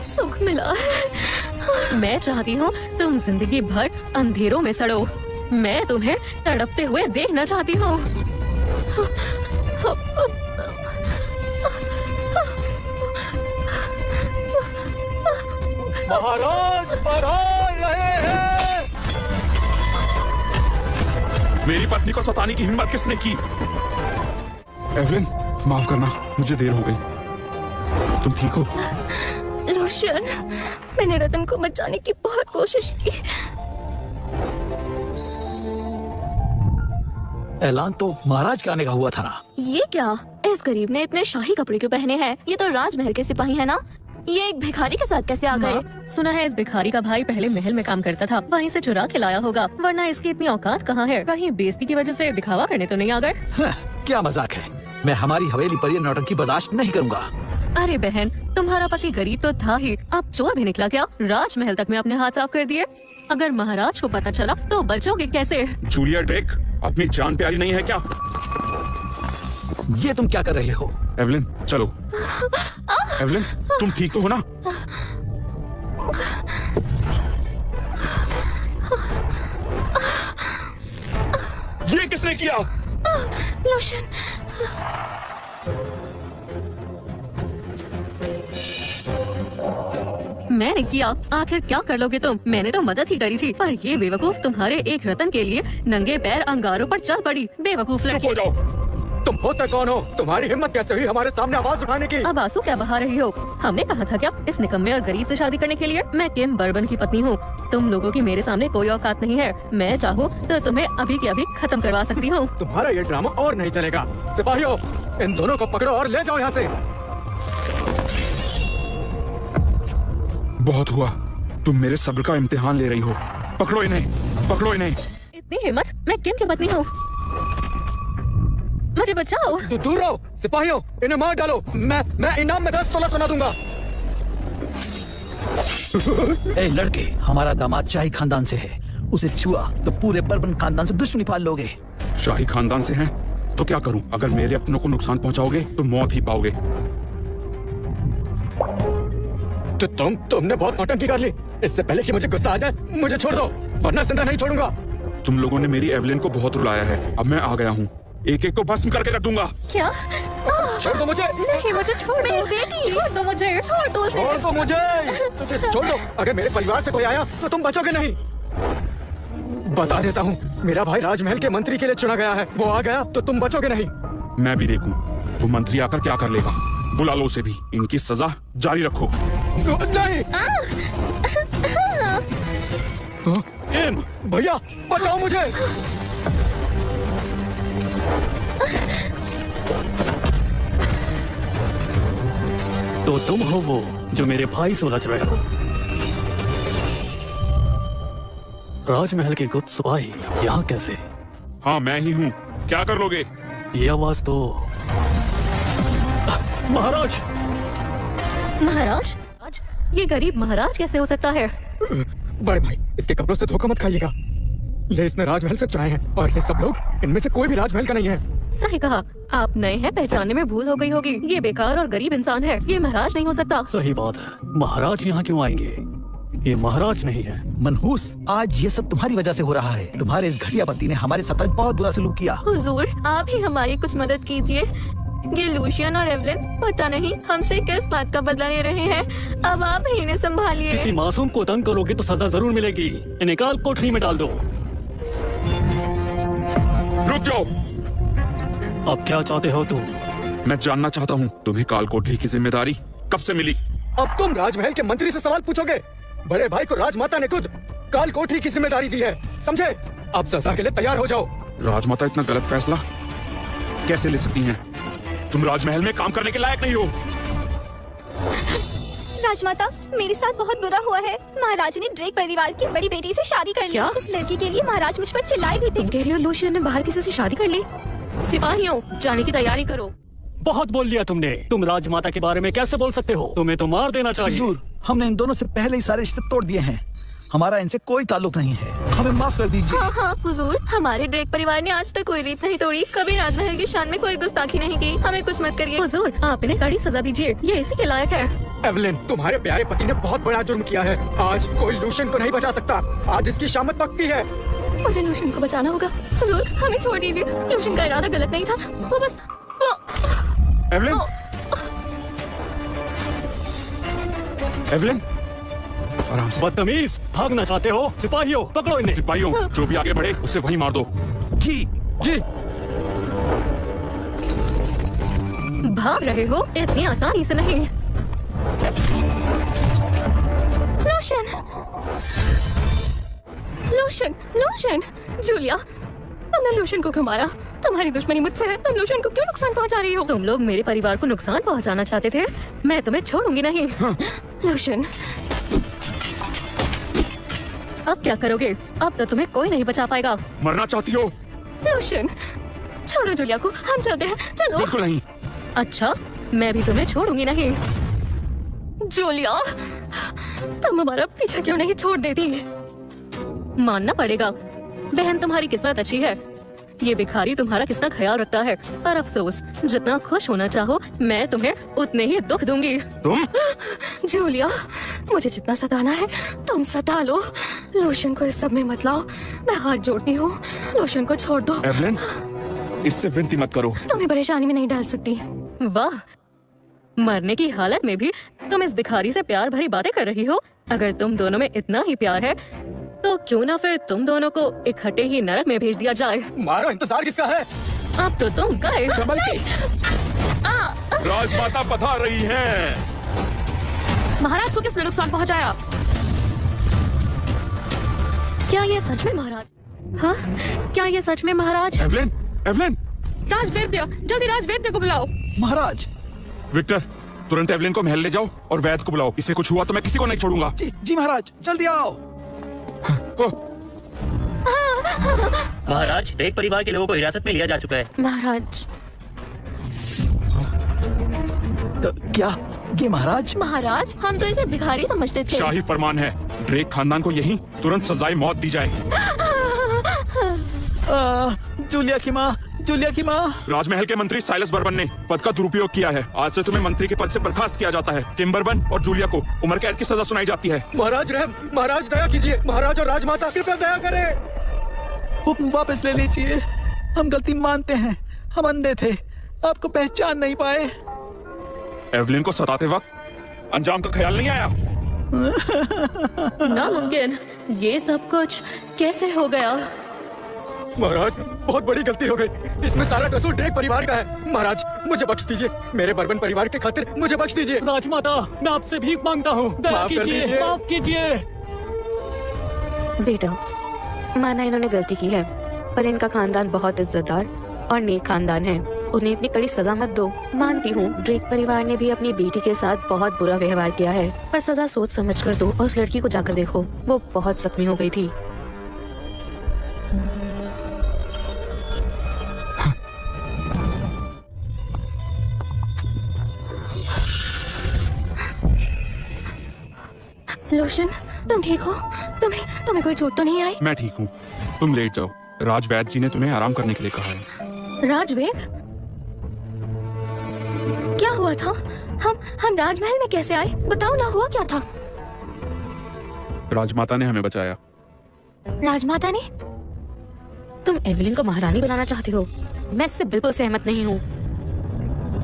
[SPEAKER 4] सुख मिला है।
[SPEAKER 3] मैं चाहती हूँ तुम जिंदगी भर अंधेरों में सड़ो। मैं तुम्हें तड़पते हुए देखना चाहती हूँ।
[SPEAKER 6] महाराज पधार रहे हैं।
[SPEAKER 1] मेरी पत्नी को सताने की हिम्मत किसने की? एवलिन, माफ करना, मुझे देर हो गई। तुम ठीक हो?
[SPEAKER 4] लूशियन, मैंने रतन को बचाने की बहुत कोशिश की।
[SPEAKER 2] ऐलान तो महाराज के आने का हुआ था ना।
[SPEAKER 4] ये क्या? इस गरीब ने इतने शाही कपड़े क्यों पहने हैं? ये तो राजमहल के सिपाही है ना। ये एक भिखारी के साथ कैसे आ गए?
[SPEAKER 3] माँ, सुना है इस भिखारी का भाई पहले महल में काम करता था, वहीं से चुरा के लाया होगा, वरना इसकी इतनी औकात कहाँ है? कहीं बेइज्जती की वजह से दिखावा करने तो नहीं आ गए?
[SPEAKER 2] हाँ, क्या मजाक है। मैं हमारी हवेली पर ये नौटंकी बर्दाश्त नहीं करूंगा।
[SPEAKER 3] अरे बहन, तुम्हारा पति गरीब तो था ही, अब चोर भी निकला क्या? राजमहल तक में अपने हाथ साफ कर दिए। अगर महाराज को पता चला तो बचोगे कैसे?
[SPEAKER 1] जूलिया ड्रेक, अपनी जान प्यारी नहीं है क्या?
[SPEAKER 2] ये तुम क्या कर रहे हो?
[SPEAKER 1] एवलिन, चलो। एवलिन, तुम ठीक तो हो ना? ये किसने किया?
[SPEAKER 4] लूशियन,
[SPEAKER 3] मैंने किया। आखिर क्या कर लोगे तुम? मैंने तो मदद ही करी थी, पर ये बेवकूफ तुम्हारे एक रतन के लिए नंगे पैर अंगारों पर चल पड़ी। बेवकूफ
[SPEAKER 1] चुप
[SPEAKER 3] लड़की।
[SPEAKER 1] हो जाओ।
[SPEAKER 6] तुम होते कौन हो? तुम्हारी हिम्मत कैसे हुई हमारे सामने आवाज उठाने की?
[SPEAKER 3] अब आंसू क्या बहा रही हो? हमने कहा था क्या इस निकम्मे और गरीब से शादी करने के लिए? मैं किम बर्बन की पत्नी हूँ। तुम लोगों की मेरे सामने कोई औकात नहीं है। मैं चाहूँ तो तुम्हें अभी के अभी खत्म करवा सकती हूँ।
[SPEAKER 6] तुम्हारा ये ड्रामा और नहीं चलेगा। सिपाहियों, इन दोनों को पकड़ो और ले जाओ यहाँ से।
[SPEAKER 1] बहुत हुआ, तुम मेरे सब्र का इम्तिहान ले रही हो। पकड़ो इन्हें, पकड़ो इन्हें।
[SPEAKER 3] इतनी हिम्मत? मैं किम की पत्नी हूँ, मुझे बचाओ।
[SPEAKER 6] तो दूर रहो। सिपाहियों, इन्हें मार डालो। मैं इनाम में 10 तोला सोना दूंगा।
[SPEAKER 2] ए लड़के, हमारा दामाद शाही खानदान से है, उसे छुआ तो पूरे बर्बन खानदान से दुश्मनी पाल लोगे।
[SPEAKER 1] शाही खानदान से हैं, तो क्या करूं? अगर मेरे अपनों को नुकसान पहुंचाओगे तो मौत ही पाओगे।
[SPEAKER 6] तो तुमने बहुत नौटंकी कर ली। इससे पहले कि मुझे गुस्सा आ जाए, मुझे छोड़ दो, वरना जिंदा नहीं छोड़ूंगा।
[SPEAKER 1] तुम लोगों ने मेरी एवलिन को बहुत रुलाया है, अब मैं आ गया हूँ। एक एक को भस्म करके रख दूंगा।
[SPEAKER 3] क्या?
[SPEAKER 6] छोड़ दो मुझे।
[SPEAKER 3] नहीं, मुझे छोड़ दो।
[SPEAKER 4] मेरी बेटी।
[SPEAKER 3] छोड़ दो मुझे, छोड़ दो उसे।
[SPEAKER 6] छोड़ दो मुझे। छोड़ दो। अगर मेरे परिवार से कोई आया तो तुम बचोगे नहीं। बता देता हूँ, मेरा भाई राजमहल के मंत्री के लिए चुना गया है। वो आ गया तो तुम बचोगे नहीं।
[SPEAKER 1] मैं भी देखूं वो मंत्री आकर क्या कर लेगा। बुला लो उसे भी। इनकी सजा जारी रखो।
[SPEAKER 6] नहीं। भैया, बचाओ मुझे।
[SPEAKER 7] तो तुम हो वो जो मेरे भाई से उलझ रहे हो। राजमहल के गुप्त सिपाही यहाँ कैसे?
[SPEAKER 1] हाँ, मैं ही हूँ। क्या कर लोगे?
[SPEAKER 7] ये आवाज तो महाराज।
[SPEAKER 3] महाराज? आज ये गरीब महाराज कैसे हो सकता है?
[SPEAKER 6] बड़े भाई, इसके कपड़ों से धोखा मत खाइएगा। ये इसने राजमहल से चुराए हैं और ये सब लोग इनमें से कोई भी राजमहल का नहीं है।
[SPEAKER 3] सही कहा, आप नए हैं, पहचानने में भूल हो गई होगी। ये बेकार और गरीब इंसान है, ये महाराज नहीं हो सकता।
[SPEAKER 7] सही बात है, महाराज यहाँ क्यों आएंगे? ये महाराज नहीं है।
[SPEAKER 2] मनहूस, आज ये सब तुम्हारी वजह से हो रहा है। तुम्हारे इस घटिया पति ने हमारे साथ बहुत बुरा सलूक किया।
[SPEAKER 4] हुजूर, आप ही हमारी कुछ मदद कीजिए। ये लूशियन और एवलिन पता नहीं हमसे किस बात का बदला ले रहे हैं। अब आप ही इन्हें संभालिए।
[SPEAKER 7] किसी मासूम को तंग करोगे तो सजा जरूर मिलेगी। इन्हें काल कोठरी में डाल दो।
[SPEAKER 1] रुक जाओ।
[SPEAKER 7] अब क्या चाहते हो तुम?
[SPEAKER 1] मैं जानना चाहता हूँ तुम्हें काल कोठरी की जिम्मेदारी कब से मिली?
[SPEAKER 6] अब तुम राजमहल के मंत्री से सवाल पूछोगे। बड़े भाई को राजमाता ने खुद काल कोठरी की जिम्मेदारी दी है, समझे? अब सजा के लिए तैयार हो जाओ।
[SPEAKER 1] राजमाता इतना गलत फैसला कैसे ले सकती हैं? तुम राजमहल में काम करने के लायक नहीं हो।
[SPEAKER 8] राजमाता, मेरे साथ बहुत बुरा हुआ है। महाराज ने ड्रेक परिवार की बड़ी बेटी से शादी कर ली।
[SPEAKER 3] क्या?
[SPEAKER 8] उस लड़की के लिए महाराज मुझ पर चिल्लाए भी थे।
[SPEAKER 3] तुम कह रही हो लूशियन ने बाहर किसी से शादी कर ली? सिपाहियों, जाने की तैयारी करो।
[SPEAKER 7] बहुत बोल लिया तुमने। तुम राजमाता के बारे में कैसे बोल सकते हो? तुम्हें तो मार देना चाहिए।
[SPEAKER 2] हुजूर, हमने इन दोनों से पहले ही सारे रिश्ते तोड़ दिए हैं। हमारा इनसे कोई ताल्लुक नहीं है, हमें माफ कर दीजिए।
[SPEAKER 4] हाँ हाँ हुजूर, हमारे ड्रेक परिवार ने आज तक कोई रीत नहीं तोड़ी, कभी राजमहल की शान में कोई गुस्ताखी नहीं की। हमें कुछ मत करिए।
[SPEAKER 3] हुजूर, आप इन्हें कड़ी सजा दीजिए, ये इसी के लायक है।
[SPEAKER 6] एवलिन, तुम्हारे प्यारे पति ने बहुत बड़ा जुर्म किया है। आज कोई लूशियन को नहीं बचा सकता। आज इसकी शामत पक्की है।
[SPEAKER 4] मुझे लूशियन को बचाना होगा। हुजूर, हमें छोड़ दीजिए। लूशियन का इरादा गलत नहीं था, वो बस
[SPEAKER 1] एवलिन, एवलिन, आराम से।
[SPEAKER 7] बदतमीज, भागना चाहते हो? सिपाहियों, पकड़ो इन्हें।
[SPEAKER 1] सिपाहियों, जो भी आगे बढ़े उसे वहीं मार दो।
[SPEAKER 2] जी
[SPEAKER 7] जी।
[SPEAKER 3] भाग रहे हो? इतनी आसानी से नहीं।
[SPEAKER 4] Lotion, lotion, lotion. जूलिया, तुमने लोशन को क्यों मारा? तुम्हारी दुश्मनी मुझसे है, तुम लोशन को क्यों नुकसान पहुंचा रही हो?
[SPEAKER 3] तुम लोग मेरे परिवार को नुकसान पहुंचाना चाहते थे, मैं तुम्हें छोड़ूंगी नहीं।
[SPEAKER 4] लोशन,
[SPEAKER 3] अब क्या करोगे? अब तो तुम्हें कोई नहीं बचा पाएगा।
[SPEAKER 1] मरना चाहती हो?
[SPEAKER 4] लोशन, छोड़ो जूलिया को, हम चलते हैं, चलो।
[SPEAKER 1] बिल्कुल नहीं।
[SPEAKER 3] अच्छा, मैं भी तुम्हें छोड़ूंगी नहीं।
[SPEAKER 4] जूलिया, तुम हमारा पीछा क्यों नहीं छोड़ देती?
[SPEAKER 3] मानना पड़ेगा, बहन तुम्हारी किस्मत अच्छी है। ये भिखारी तुम्हारा कितना ख्याल रखता है, पर अफसोस, जितना खुश होना चाहो मैं तुम्हें उतने ही दुख दूंगी।
[SPEAKER 1] तुम?
[SPEAKER 4] जूलिया, मुझे जितना सताना है तुम सता लो। लोशन को इस सब में मत लाओ, मैं हाथ जोड़ती हूँ। लोशन को छोड़ दो।
[SPEAKER 1] एवलिन, इससे विनती मत करो।
[SPEAKER 4] तुम्हें परेशानी में नहीं डाल सकती।
[SPEAKER 3] वाह, मरने की हालत में भी तुम इस भिखारी से प्यार भरी बातें कर रही हो। अगर तुम दोनों में इतना ही प्यार है तो क्यों ना फिर तुम दोनों को इकट्ठे ही नरक में भेज दिया जाए।
[SPEAKER 6] मारो, इंतजार किसका है?
[SPEAKER 3] अब तो तुम गए।
[SPEAKER 1] राजमाता पधार रही है।
[SPEAKER 3] महाराज को किसने नुकसान पहुंचाया? क्या ये सच में महाराज? हाँ, क्या ये सच में महाराज?
[SPEAKER 1] एवलिन, एवलिन,
[SPEAKER 3] राजवैद्य, जल्दी राजवैद्य को बुलाओ।
[SPEAKER 2] महाराज।
[SPEAKER 1] विक्टर, तुरंत एवलिन को महल ले जाओ और वैद्य को बुलाओ। इसे कुछ हुआ तो मैं किसी को नहीं छोड़ूंगा।
[SPEAKER 2] जी जी महाराज, जल्दी आओ।
[SPEAKER 7] महाराज, ड्रेक परिवार के लोगों को हिरासत में लिया जा चुका है।
[SPEAKER 3] महाराज,
[SPEAKER 2] क्या ये महाराज?
[SPEAKER 4] महाराज, हम तो इसे भिखारी समझते थे।
[SPEAKER 1] शाही फरमान है, ड्रेक खानदान को यहीं तुरंत सजाए मौत दी जाए।
[SPEAKER 2] जूलिया की माँ, जूलिया की माँ।
[SPEAKER 1] राजमहल के मंत्री साइलस बर्बन ने पद का दुरुपयोग किया है। आज से तुम्हें मंत्री के पद से बर्खास्त किया जाता है। किम बर्बन और जूलिया को उम्र कैद की सजा सुनाई जाती है।
[SPEAKER 6] महाराज रहम, महाराज दया कीजिए। महाराज और राजमाता कृपया दया करें।
[SPEAKER 2] हुक्म वापस ले लीजिए, हम गलती मानते हैं, हम अंधे थे, आपको पहचान नहीं पाए।
[SPEAKER 1] एवलिन को सताते वक्त अंजाम का ख्याल नहीं आया।
[SPEAKER 3] नामुमकिन, ये सब कुछ कैसे हो गया?
[SPEAKER 6] महाराज, बहुत बड़ी गलती हो गई। इसमें सारा कसूर ड्रेक परिवार का है। महाराज, मुझे बख्श दीजिए। मेरे बर्बन परिवार के खातिर मुझे बख्श दीजिए।
[SPEAKER 7] राजमाता, मैं आपसे भीख मांगता हूँ, दया
[SPEAKER 6] माफ कर
[SPEAKER 7] कीजिए,
[SPEAKER 6] दीजिए।
[SPEAKER 7] माफ कीजिए।
[SPEAKER 4] बेटा, माना इन्होंने गलती की है, पर इनका खानदान बहुत इज्जतदार और नेक खानदान है। उन्हें इतनी कड़ी सजा मत दो। मानती हूँ ड्रेक परिवार ने भी अपनी बेटी के साथ बहुत बुरा व्यवहार किया है, पर सजा सोच समझ कर दो। और उस लड़की को जाकर देखो, वो बहुत जख्मी हो गई थी। लोशन, तुम ठीक हो? तुम्हें कोई चोट तो नहीं आई?
[SPEAKER 1] मैं ठीक हूँ। तुम लेट जाओ। राज वैद्य जी ने तुम्हें आराम करने के लिए कहा है।
[SPEAKER 4] राजवेद, क्या हुआ था? हम राजमहल में कैसे आए? बताओ ना, हुआ क्या था?
[SPEAKER 1] राजमाता ने हमें बचाया।
[SPEAKER 4] राजमाता ने? तुम एवलिन को महारानी बनाना चाहते हो? मैं इससे बिल्कुल सहमत नहीं हूँ।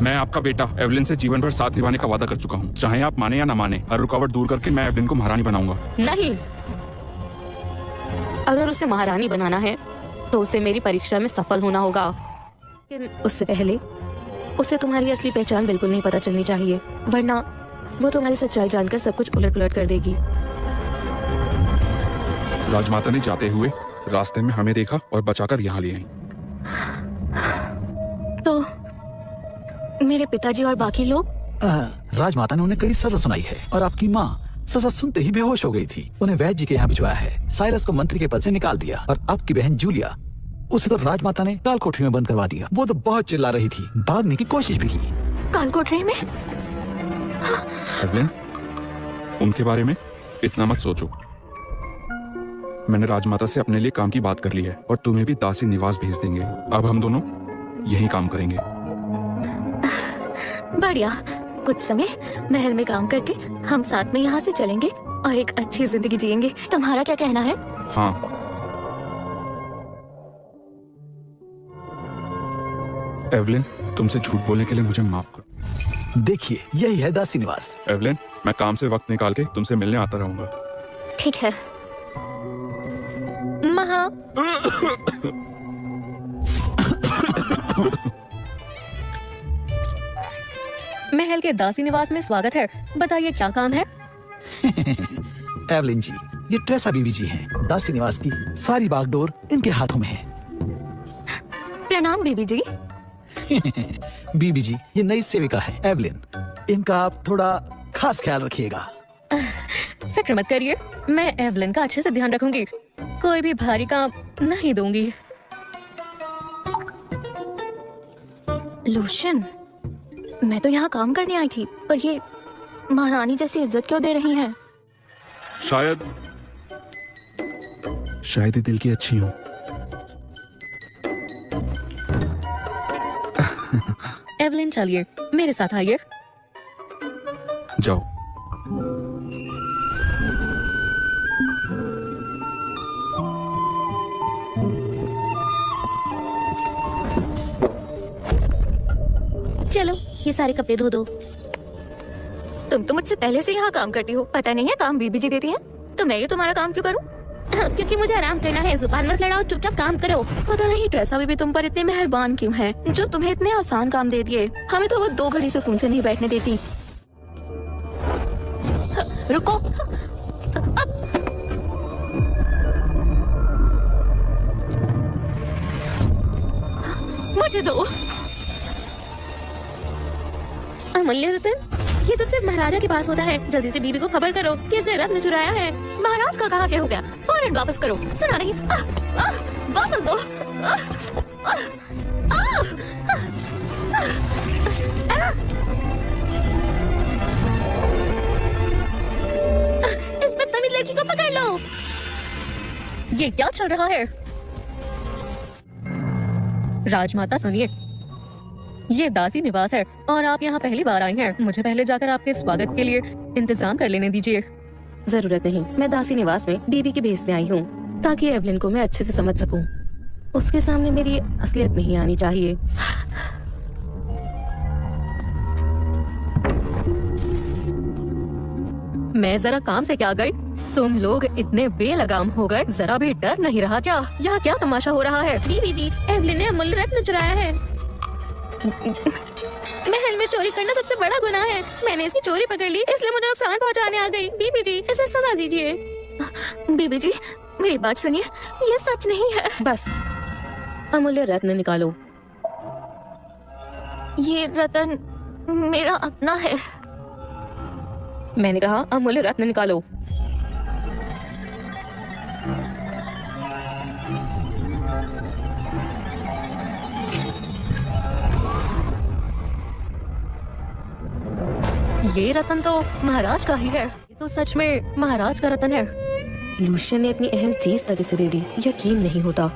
[SPEAKER 1] मैं आपका बेटा एवलिन से जीवन भर साथ निभाने का वादा कर चुका हूँ। चाहे आप माने या ना माने, हर रुकावट दूर करके मैं एवलिन को महारानी बनाऊंगा।
[SPEAKER 4] नहीं, अगर उसे महारानी बनाना है तो उसे मेरी परीक्षा में सफल होना होगा। लेकिन उससे पहले उसे तुम्हारी असली पहचान बिल्कुल नहीं पता चलनी चाहिए, वरना वो तुम्हारी सच्चाई जानकर सब कुछ उलट पुलट कर देगी।
[SPEAKER 1] राजमाता ने जाते हुए रास्ते में हमें देखा और बचाकर यहाँ ले आई।
[SPEAKER 4] तो मेरे पिताजी और बाकी लोग?
[SPEAKER 2] राजमाता ने उन्हें कड़ी सजा सुनाई है और आपकी माँ सजा सुनते ही बेहोश हो गई थी। उन्हें वैद्य जी के यहाँ भिजवाया है। साइरस को मंत्री के पद से निकाल दिया और आपकी बहन जूलिया, उसे तो राजमाता ने काल कोठरी में बंद करवा दिया। वो तो बहुत चिल्ला रही थी, भागने की कोशिश भी की।
[SPEAKER 4] काल कोठरी में?
[SPEAKER 1] एवलिन, उनके बारे में इतना मत सोचो। मैंने राजमाता से अपने लिए काम की बात कर ली है और तुम्हें भी दासी निवास भेज देंगे। अब हम दोनों यही काम करेंगे।
[SPEAKER 4] बढ़िया, कुछ समय महल में काम करके हम साथ में यहाँ से चलेंगे और एक अच्छी जिंदगी जिएंगे। तुम्हारा क्या कहना है?
[SPEAKER 1] हाँ। एवलिन, तुमसे झूठ बोलने के लिए मुझे माफ करो।
[SPEAKER 2] देखिए, यही है दासी निवास।
[SPEAKER 1] एवलिन, मैं काम से वक्त निकाल के तुमसे मिलने आता रहूंगा।
[SPEAKER 4] ठीक है। महा
[SPEAKER 3] महल के दासी निवास में स्वागत है। बताइए क्या काम है?
[SPEAKER 2] एवलिन जी, ये ट्रेसा बीबी जी हैं। दासी निवास की सारी बागडोर इनके हाथों में है।
[SPEAKER 4] प्रणाम बीबी जी।
[SPEAKER 2] बीबी जी, ये नई सेविका है एवलिन। इनका आप थोड़ा खास ख्याल रखिएगा।
[SPEAKER 3] फिक्र मत करिए, मैं एवलिन का अच्छे से ध्यान रखूंगी। कोई भी भारी काम नहीं दूंगी।
[SPEAKER 4] लूशन, मैं तो यहाँ काम करने आई थी, पर ये महारानी जैसी इज्जत क्यों दे रही हैं?
[SPEAKER 1] शायद ही दिल की अच्छी हो।
[SPEAKER 3] एवलिन, चलिए मेरे साथ आइए।
[SPEAKER 1] जाओ।
[SPEAKER 4] चलो, ये सारे कपड़े धो दो। तुम तो मुझसे पहले से यहाँ काम करती हो, पता नहीं है काम बीबी जी देती हैं। तो मैं ये तुम्हारा काम क्यों करूँ? क्योंकि मुझे आराम करना है। जुबान मत लड़ाओ, चुपचाप काम करो। पता नहीं ट्रेसा बीबी तुम पर इतने मेहरबान क्यों है, जो तुम्हें इतने आसान काम दे दिए। हमें तो वो 2 घड़ी सुकून से नहीं बैठने देती। रुको, मुझे दो। अमूल्य रतन, ये तो सिर्फ महाराजा के पास होता है। जल्दी से बीबी को खबर करो कि इसने रत्न चुराया है। महाराज का कहाँ से हो गया? फौरन वापस करो। सुना नहीं? वापस दो। इस बदतमीज लड़की को पकड़ लो।
[SPEAKER 3] ये क्या चल रहा है? राजमाता सुनिए, ये दासी निवास है और आप यहाँ पहली बार आई हैं। मुझे पहले जाकर आपके स्वागत के लिए इंतजाम कर लेने दीजिए।
[SPEAKER 4] जरूरत नहीं, मैं दासी निवास में बीबी के भेस में आई हूँ ताकि एवलिन को मैं अच्छे से समझ सकूं। उसके सामने मेरी असलियत नहीं आनी चाहिए।
[SPEAKER 3] मैं जरा काम से क्या गई? तुम लोग इतने बेलगाम हो गए, जरा भी डर नहीं रहा क्या? यहाँ क्या तमाशा हो रहा है?
[SPEAKER 4] बीबी जी, एवलिन ने अमूल्य रत्न चुराया है। महल में चोरी करना सबसे बड़ा गुनाह है। मैंने इसकी चोरी पकड़ ली, इसलिए मुझे नुकसान पहुंचाने आ गई। बीबी जी, इसे सजा दीजिए। बीबी जी, मेरी बात सुनिए, ये सच नहीं है। बस, अमूल्य रत्न निकालो। ये रत्न मेरा अपना है। मैंने कहा अमूल्य रत्न निकालो।
[SPEAKER 3] ये रतन तो महाराज का ही है। ये तो सच में महाराज का रतन है।
[SPEAKER 4] लूशियन ने इतनी अहम चीज तक इसे दे दी, यकीन नहीं होता।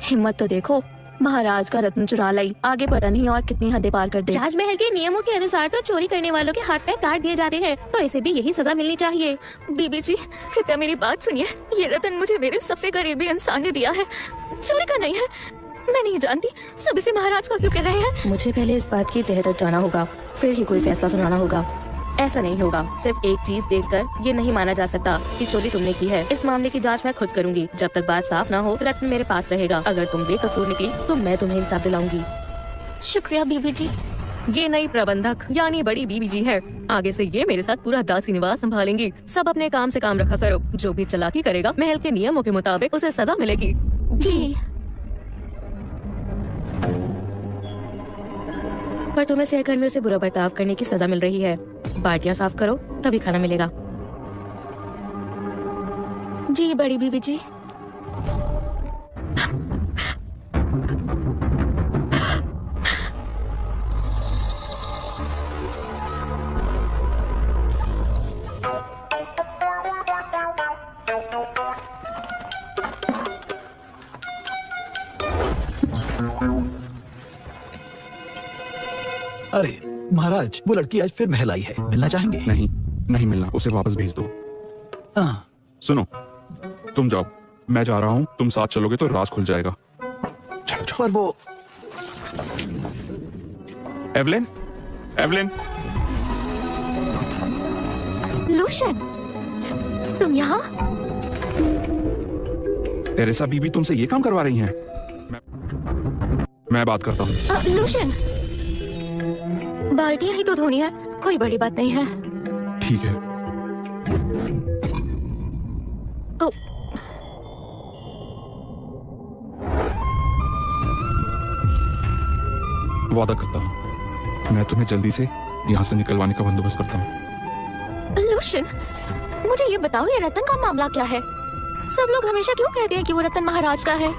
[SPEAKER 4] हिम्मत तो देखो, महाराज का रत्न चुरा लाई, आगे पता नहीं और कितनी हदें पार कर दे।
[SPEAKER 9] राजमहल के नियमों के अनुसार तो चोरी करने वालों के हाथ पैर काट दिए जाते हैं, तो इसे भी यही सजा मिलनी चाहिए।
[SPEAKER 4] बीबी जी कृपया मेरी बात सुनिए, ये रत्न मुझे मेरे सबसे करीबी इंसान ने दिया है, चोरी का नहीं है। मैं नहीं जानती सब इसे महाराज का क्यों कह रहे हैं।
[SPEAKER 9] मुझे पहले इस बात की तह तक जाना होगा, फिर ही कोई फैसला सुनाना होगा। ऐसा नहीं होगा, सिर्फ एक चीज देखकर ये नहीं माना जा सकता कि चोरी तुमने की है। इस मामले की जांच मैं खुद करूंगी। जब तक बात साफ ना हो, रत्न मेरे पास रहेगा। अगर तुम बेकसूर निकली तो मैं तुम्हें इंसाफ दिलाऊंगी।
[SPEAKER 8] शुक्रिया बीबी जी।
[SPEAKER 3] ये नई प्रबंधक यानी बड़ी बीबी जी है। आगे से ये मेरे साथ पूरा दासी निवास संभालेंगी। सब अपने काम से काम रखा करो। जो भी चालाकी करेगा महल के नियमों के मुताबिक उसे सजा मिलेगी।
[SPEAKER 8] जी।
[SPEAKER 9] पर तुम्हें सहकर्मियों से बुरा बर्ताव करने की सजा मिल रही है। बाटियां साफ करो, तभी खाना मिलेगा।
[SPEAKER 4] जी बड़ी बीबी जी।
[SPEAKER 2] अरे महाराज, वो लड़की आज फिर महल आई है, मिलना चाहेंगे?
[SPEAKER 1] नहीं, नहीं मिलना, उसे वापस भेज दो।
[SPEAKER 2] हाँ।
[SPEAKER 1] सुनो, तुम जाओ, मैं जा रहा हूँ। तुम साथ चलोगे तो राज खुल जाएगा। चलो जाओ।
[SPEAKER 2] पर वो
[SPEAKER 1] एवलिन, एवलिन,
[SPEAKER 8] लूशियन, तुम यहाँ?
[SPEAKER 1] टेरेसा बीबी तुमसे ये काम करवा रही हैं? मैं बात करता हूँ।
[SPEAKER 8] लूशियन,
[SPEAKER 4] बाल्टियां ही तो धोनी है, कोई बड़ी बात नहीं है।
[SPEAKER 1] ठीक है। वादा करता हूँ, मैं तुम्हें जल्दी से यहाँ से निकलवाने का बंदोबस्त करता हूँ।
[SPEAKER 4] लूशियन, मुझे ये बताओ, ये रतन का मामला क्या है? सब लोग हमेशा क्यों कहते हैं कि वो रतन महाराज का है?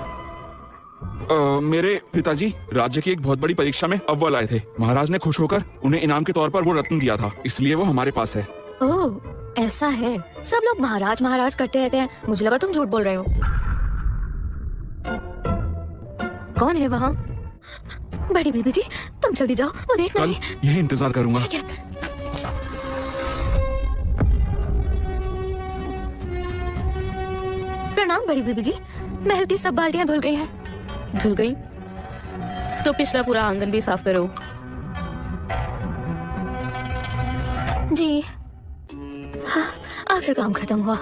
[SPEAKER 1] मेरे पिताजी राज्य की एक बहुत बड़ी परीक्षा में अव्वल आए थे। महाराज ने खुश होकर उन्हें इनाम के तौर पर वो रत्न दिया था, इसलिए वो हमारे पास है।
[SPEAKER 4] ओह, ऐसा है। सब लोग महाराज महाराज करते रहते हैं, मुझे लगा तुम झूठ बोल रहे हो। कौन है वहाँ? बड़ी बीबी जी, तुम जल्दी जाओ, वो देखना
[SPEAKER 1] कल यही इंतजार करूंगा।
[SPEAKER 4] ठीक है। प्रणाम बड़ी बीबी जी, महल की सब बाल्टियां धुल गई हैं।
[SPEAKER 9] धुल गई तो पिछला पूरा आंगन भी साफ करो।
[SPEAKER 4] जी हाँ, आखिर काम खत्म हुआ।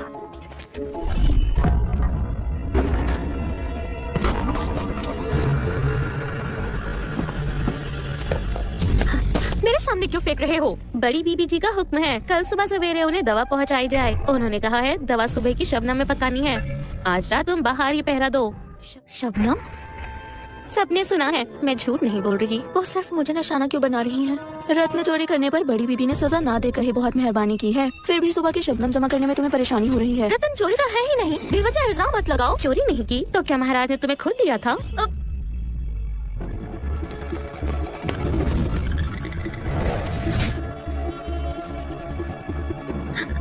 [SPEAKER 4] मेरे सामने क्यों फेंक रहे हो?
[SPEAKER 9] बड़ी बीबी जी का हुक्म है, कल सुबह सवेरे उन्हें दवा पहुंचाई जाए। उन्होंने कहा है दवा सुबह की शबनम में पकानी है। आज रात तुम बाहर ही पहरा दो।
[SPEAKER 4] शबनम?
[SPEAKER 9] सबने सुना है, मैं झूठ नहीं बोल रही।
[SPEAKER 4] वो सिर्फ मुझे निशाना क्यों बना रही हैं? रत्न चोरी करने पर बड़ी बीबी ने सजा ना देकर ही बहुत मेहरबानी की है, फिर भी सुबह की शबनम जमा करने में तुम्हें परेशानी हो रही है।
[SPEAKER 9] रत्न चोरी तो है ही नहीं, बेवजह इल्जाम मत लगाओ। चोरी नहीं की तो क्या महाराज ने तुम्हें खुद दिया था?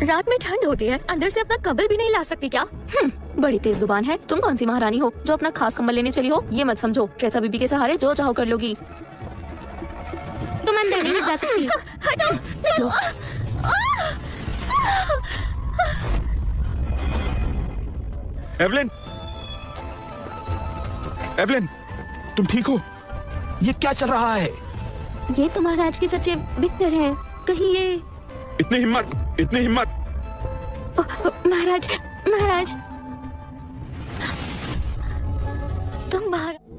[SPEAKER 4] रात में ठंड होती है, अंदर से अपना कंबल भी नहीं ला सकती क्या? बड़ी तेज जुबान है। तुम कौन सी महारानी हो जो अपना खास कंबल लेने चली हो? ये मत समझो, ट्रेसा बीबी के सहारे जो चाहो कर लोगी।
[SPEAKER 9] तुम अंदर नहीं जा सकती।
[SPEAKER 4] हटो, चलो।
[SPEAKER 1] एवलिन, एवलिन, तुम ठीक हो?
[SPEAKER 2] ये क्या चल रहा है?
[SPEAKER 9] ये तो महाराज के सचिव विक्टर हैं। कहीं ये
[SPEAKER 1] इतनी हिम्मत, इतनी हिम्मत!
[SPEAKER 9] महाराज, महाराज,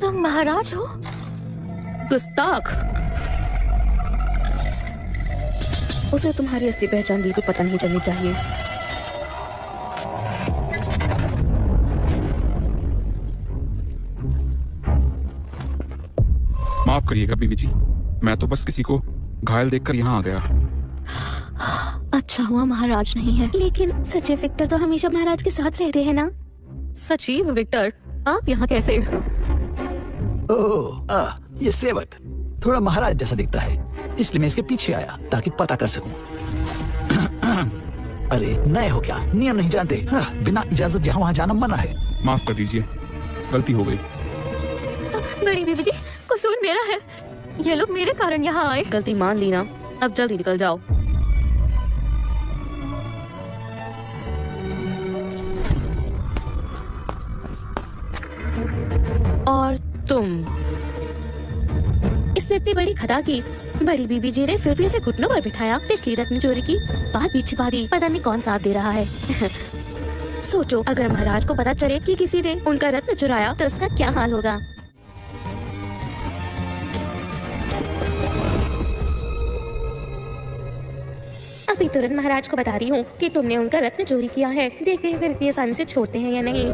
[SPEAKER 4] तुम महाराज हो?
[SPEAKER 9] गुस्ताख! उसे तुम्हारी असली पहचान बिल्कुल पता नहीं चलनी चाहिए।
[SPEAKER 1] माफ करिएगा बीबी जी, मैं तो बस किसी को घायल देखकर यहाँ आ गया।
[SPEAKER 4] अच्छा हुआ महाराज नहीं है।
[SPEAKER 9] लेकिन सचिव विक्टर तो हमेशा महाराज के साथ रहते हैं ना?
[SPEAKER 3] सचिव विक्टर, आप यहाँ कैसे?
[SPEAKER 2] ओह, ये सेवक थोड़ा महाराज जैसा दिखता है, इसलिए मैं इसके पीछे आया ताकि पता कर सकूं। अरे नए हो क्या, नियम नहीं जानते? हाँ, बिना इजाजत यहाँ वहाँ जाना मना है।
[SPEAKER 1] माफ कर दीजिए, गलती हो गई।
[SPEAKER 4] बड़ी बीबी जी, कसूर मेरा है। ये लोग मेरे कारण यहाँ आए।
[SPEAKER 9] गलती मान ली ना, अब जल्दी निकल जाओ। और तुम इसने इतनी बड़ी खता की, बड़ी बीबी जी ने फिर भी इसे घुटनों पर बिठाया। पिछली रत्न चोरी की बात भी छिपा दी। पता नहीं कौन साथ दे रहा है। सोचो, अगर महाराज को पता चले कि किसी ने उनका रत्न चुराया तो उसका क्या हाल होगा। अभी तुरंत महाराज को बता रही हूँ कि तुमने उनका रत्न चोरी किया है। देखते हैं फिर इतनी आसानी से छोड़ते हैं या नहीं।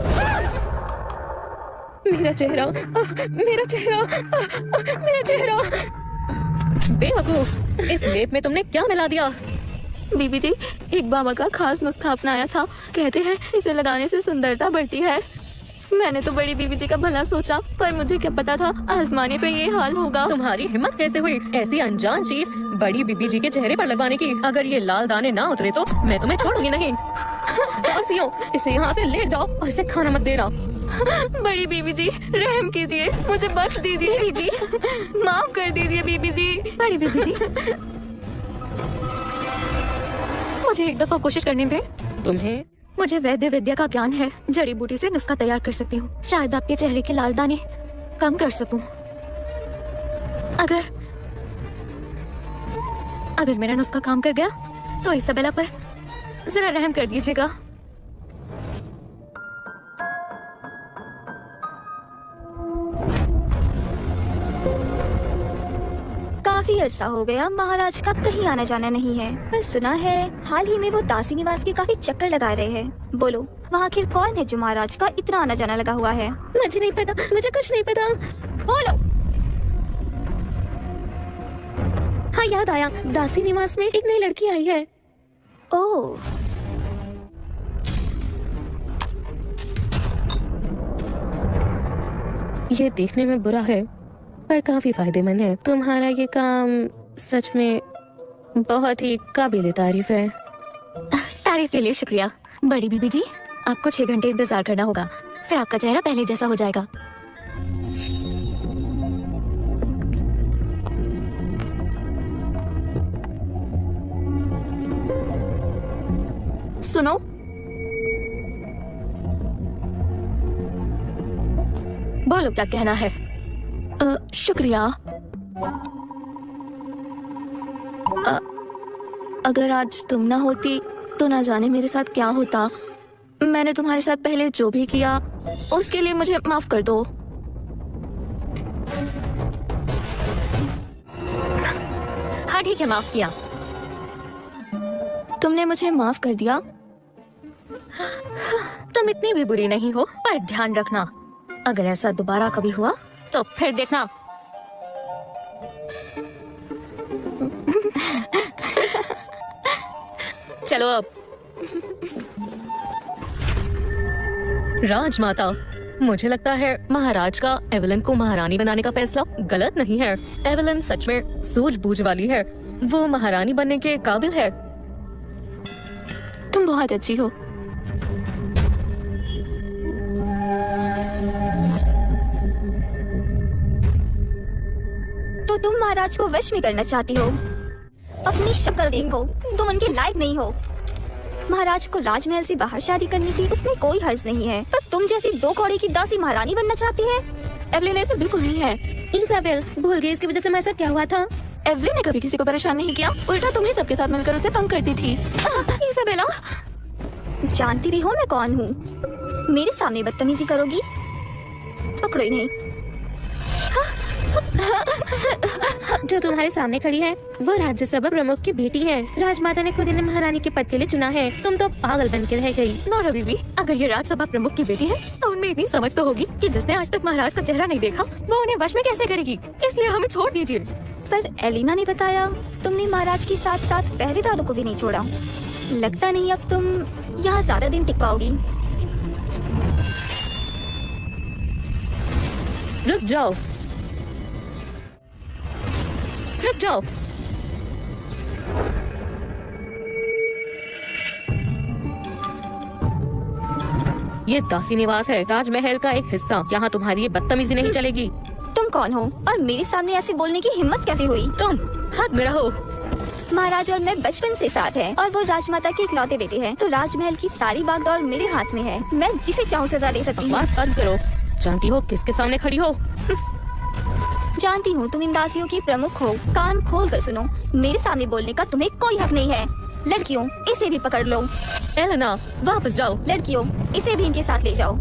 [SPEAKER 9] मेरा चेहरा, मेरा चेहरा, मेरा चेहरा।
[SPEAKER 3] बेवकूफ, इस लेप में तुमने क्या मिला दिया?
[SPEAKER 4] बीबी जी, एक बाबा का खास नुस्खा अपनाया था। कहते हैं इसे लगाने से सुंदरता बढ़ती है। मैंने तो बड़ी बीबी जी का भला सोचा, पर मुझे क्या पता था आजमाने पे ये हाल होगा।
[SPEAKER 3] तुम्हारी हिम्मत कैसे हुई ऐसी अनजान चीज बड़ी बीबी जी के चेहरे पर लगवाने की? अगर ये लाल दाने ना उतरे तो मैं तुम्हें छोड़ूंगी नहीं।
[SPEAKER 9] दासियों, इसे यहाँ से ले जाओ और इसे खाना मत देना।
[SPEAKER 4] बड़ी बीबी जी, रहम कीजिए, मुझे बख्श दीजिए। बीबी जी, माफ कर दीजिए बीबी जी। बड़ी बीबी जी, मुझे एक दफा कोशिश करने दे।
[SPEAKER 9] तुम्हें?
[SPEAKER 4] मुझे वैद्य विद्या का ज्ञान है। जड़ी बूटी से नुस्खा तैयार कर सकती हूँ। शायद आपके चेहरे के लाल दाने कम कर सकूं। अगर मेरा नुस्खा काम कर गया तो इसाबेला पर जरा रहम कर दीजिएगा।
[SPEAKER 8] काफी अरसा हो गया महाराज का कहीं आना जाना नहीं है, पर सुना है हाल ही में वो दासी निवास के काफी चक्कर लगा रहे हैं। बोलो, वहाँ आखिर कौन है जो महाराज का इतना आना जाना लगा हुआ है?
[SPEAKER 9] मुझे नहीं पता, मुझे कुछ नहीं पता।
[SPEAKER 8] बोलो।
[SPEAKER 9] हाँ, याद आया, दासी निवास में एक नई लड़की आई है।
[SPEAKER 8] ओह,
[SPEAKER 9] ये देखने में बुरा है पर काफी फायदेमंद है। तुम्हारा ये काम सच में बहुत ही काबिल तारीफ है।
[SPEAKER 4] तारीफ के लिए शुक्रिया। बड़ी बीबी जी, आपको 6 घंटे इंतजार करना होगा, फिर आपका चेहरा पहले जैसा हो जाएगा। सुनो, बोलो क्या कहना है? शुक्रिया। अगर आज तुम ना होती तो ना जाने मेरे साथ क्या होता। मैंने तुम्हारे साथ पहले जो भी किया उसके लिए मुझे माफ कर दो।
[SPEAKER 3] हाँ ठीक है, माफ किया।
[SPEAKER 4] तुमने मुझे माफ कर दिया।
[SPEAKER 3] तुम इतनी भी बुरी नहीं हो, पर ध्यान रखना अगर ऐसा दोबारा कभी हुआ तो फिर देखना। चलो अब। राजमाता, मुझे लगता है महाराज का एवेलिन को महारानी बनाने का फैसला गलत नहीं है। एवेलिन सच में सूझबूझ वाली है, वो महारानी बनने के काबिल है।
[SPEAKER 4] तुम बहुत अच्छी हो।
[SPEAKER 8] तो तुम महाराज को वश में करना चाहती हो? अपनी शक्ल देखो, तुम उनके लायक नहीं हो। महाराज को राजमहल से बाहर शादी करनी थी, उसमें कोई हर्ज नहीं है, पर तुम जैसी 2 कौड़ी की दासी महारानी बनना चाहती है?
[SPEAKER 4] एवलिन ऐसा बिल्कुल नहीं है।
[SPEAKER 9] इसाबेल, भूल गई इसकी वजह से मेरे साथ क्या हुआ था?
[SPEAKER 4] एवलिन ने कभी किसी को परेशान नहीं किया, उल्टा तुम ही सबके साथ मिलकर उसे तंग करती थी। इसाबेला,
[SPEAKER 8] जानती भी हो मैं कौन हूँ? मेरे सामने बदतमीजी करोगी? पकड़ो इन्हें।
[SPEAKER 9] जो तुम्हारे सामने खड़ी है वो राज्यसभा प्रमुख की बेटी है। राजमाता ने खुद इन्हें महारानी के पद के लिए चुना है। तुम तो पागल बन के रह गई।
[SPEAKER 4] नौरा बीबी, अगर ये राज्यसभा प्रमुख की बेटी है तो उनमें इतनी समझ तो होगी कि जिसने आज तक महाराज का चेहरा नहीं देखा वो उन्हें वश में कैसे करेगी। इसलिए हमें छोड़ दीजिए।
[SPEAKER 8] पर एलिना ने बताया तुमने महाराज के साथ साथ पहरेदारों को भी नहीं छोड़ा। लगता नहीं अब तुम यहाँ ज्यादा दिन टिक पाओगी।
[SPEAKER 9] रुक जाओ, रुक जाओ। ये दासी निवास है, राजमहल का एक हिस्सा। यहाँ तुम्हारी ये बदतमीजी नहीं चलेगी।
[SPEAKER 8] तुम कौन हो और मेरे सामने ऐसे बोलने की हिम्मत कैसे हुई?
[SPEAKER 3] तुम हद में रहो।
[SPEAKER 8] महाराज और मैं बचपन से साथ हैं और वो राजमाता के इकलौते बेटे हैं, तो राजमहल की सारी बागडोर मेरे हाथ में है। मैं जिसे चाहूँ सजा दे सकती हूँ।
[SPEAKER 9] बस बंद करो। जानती हो किसके सामने खड़ी हो?
[SPEAKER 8] जानती हूँ तुम इन दासियों की प्रमुख हो। कान खोल कर सुनो, मेरे सामने बोलने का तुम्हें कोई हक नहीं है। लड़कियों, इसे भी पकड़ लो।
[SPEAKER 3] एलेना, वापस जाओ।
[SPEAKER 8] लड़कियों, इसे भी इनके साथ ले जाओ।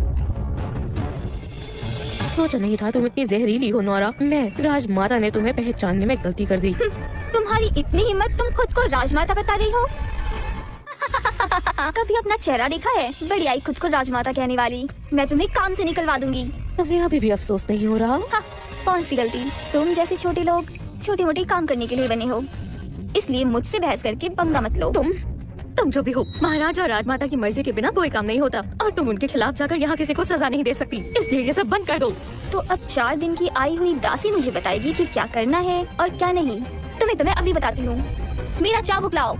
[SPEAKER 9] सोचा नहीं था तुम इतनी जहरीली हो नौरा। मैं राजमाता ने तुम्हें पहचानने में गलती कर दी।
[SPEAKER 8] तुम्हारी इतनी हिम्मत, तुम खुद को राजमाता बता रही हो? कभी अपना चेहरा देखा है? बड़ी आई खुद को राजमाता कहने वाली। मैं तुम्हें काम से निकलवा दूंगी।
[SPEAKER 9] तुम्हें अभी भी अफसोस नहीं हो रहा?
[SPEAKER 8] हाँ, कौन सी गलती? तुम जैसे छोटे लोग छोटे मोटे काम करने के लिए बने हो, इसलिए मुझसे बहस करके पंगा मत लो।
[SPEAKER 3] तुम जो भी हो, महाराज और राजमाता की मर्जी के बिना कोई काम नहीं होता और तुम उनके खिलाफ जाकर यहाँ किसी को सजा नहीं दे सकती, इसलिए ये सब बंद कर दो।
[SPEAKER 8] तो अब 4 दिन की आई हुई दासी मुझे बताएगी कि क्या करना है और क्या नहीं। तुम्हें अभी बताती हूँ। मेरा चाबुक लाओ।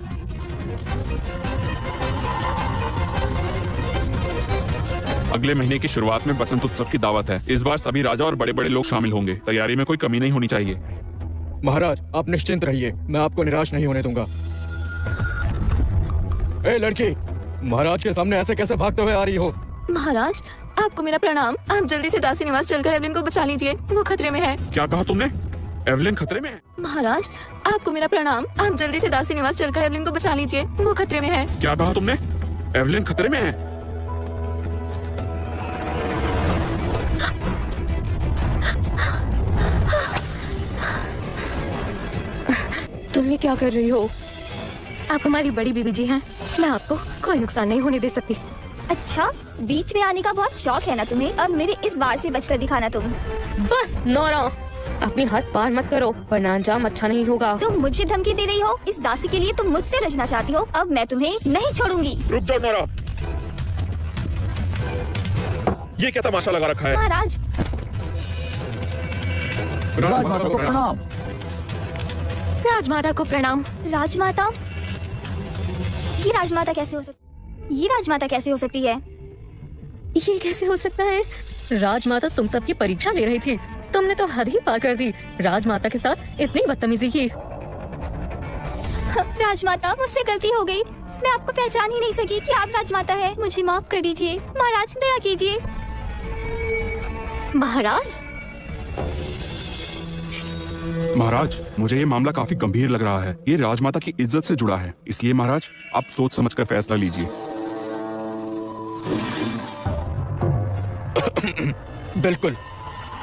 [SPEAKER 1] अगले महीने की शुरुआत में बसंत उत्सव की दावत है। इस बार सभी राजा और बड़े बड़े लोग शामिल होंगे। तैयारी में कोई कमी नहीं होनी चाहिए।
[SPEAKER 6] महाराज, आप निश्चिंत रहिए, मैं आपको निराश नहीं होने दूंगा। ए लड़की, महाराज के सामने ऐसे कैसे भागते हुए आ रही हो?
[SPEAKER 4] महाराज, आपको मेरा प्रणाम। आप जल्दी से दासी निवास चलकर एवलिन को बचा लीजिए, वो खतरे में है।
[SPEAKER 1] क्या कहा तुमने? एवलिन खतरे में है?
[SPEAKER 4] महाराज, आपको मेरा प्रणाम। आप जल्दी से दासी निवास चलकर एवलिन को बचा लीजिए, वो खतरे में है।
[SPEAKER 1] क्या कहा तुमने? एवलिन खतरे में है?
[SPEAKER 9] तुम ये क्या कर रही हो?
[SPEAKER 4] आप हमारी बड़ी बीबी जी हैं, मैं आपको कोई नुकसान नहीं होने दे सकती।
[SPEAKER 8] अच्छा, बीच में आने का बहुत शौक है ना तुम्हें? अब मेरे इस वार से बचकर दिखाना तुम।
[SPEAKER 9] बस नौरा, अपनी हाथ पार मत करो वरना अंजाम अच्छा नहीं होगा।
[SPEAKER 8] तुम मुझे धमकी दे रही हो? इस दासी के लिए तुम मुझसे रचना चाहती हो? अब मैं तुम्हें नहीं छोड़ूंगी।
[SPEAKER 1] रुक जाओ नौरा, ये क्या तमाशा लगा रखा है?
[SPEAKER 8] महाराज,
[SPEAKER 2] राजमाता को प्रणाम।
[SPEAKER 4] राजमाता को प्रणाम।
[SPEAKER 8] राजमाता? ये राजमाता कैसे हो सकती? ये राजमाता कैसे हो सकती है?
[SPEAKER 3] ये कैसे हो सकता है? राजमाता तुम सबकी परीक्षा ले रही थी, तुमने तो हद ही पार कर दी। राजमाता के साथ इतनी बदतमीजी की।
[SPEAKER 8] राजमाता, मुझसे गलती हो गई। मैं आपको पहचान ही नहीं सकी कि आप राजमाता है। मुझे माफ कर दीजिए। महाराज, दया कीजिए।
[SPEAKER 3] महाराज,
[SPEAKER 1] महाराज, मुझे ये मामला काफी गंभीर लग रहा है। ये राजमाता की इज्जत से जुड़ा है, इसलिए महाराज आप सोच समझकर फैसला लीजिए।
[SPEAKER 6] बिल्कुल।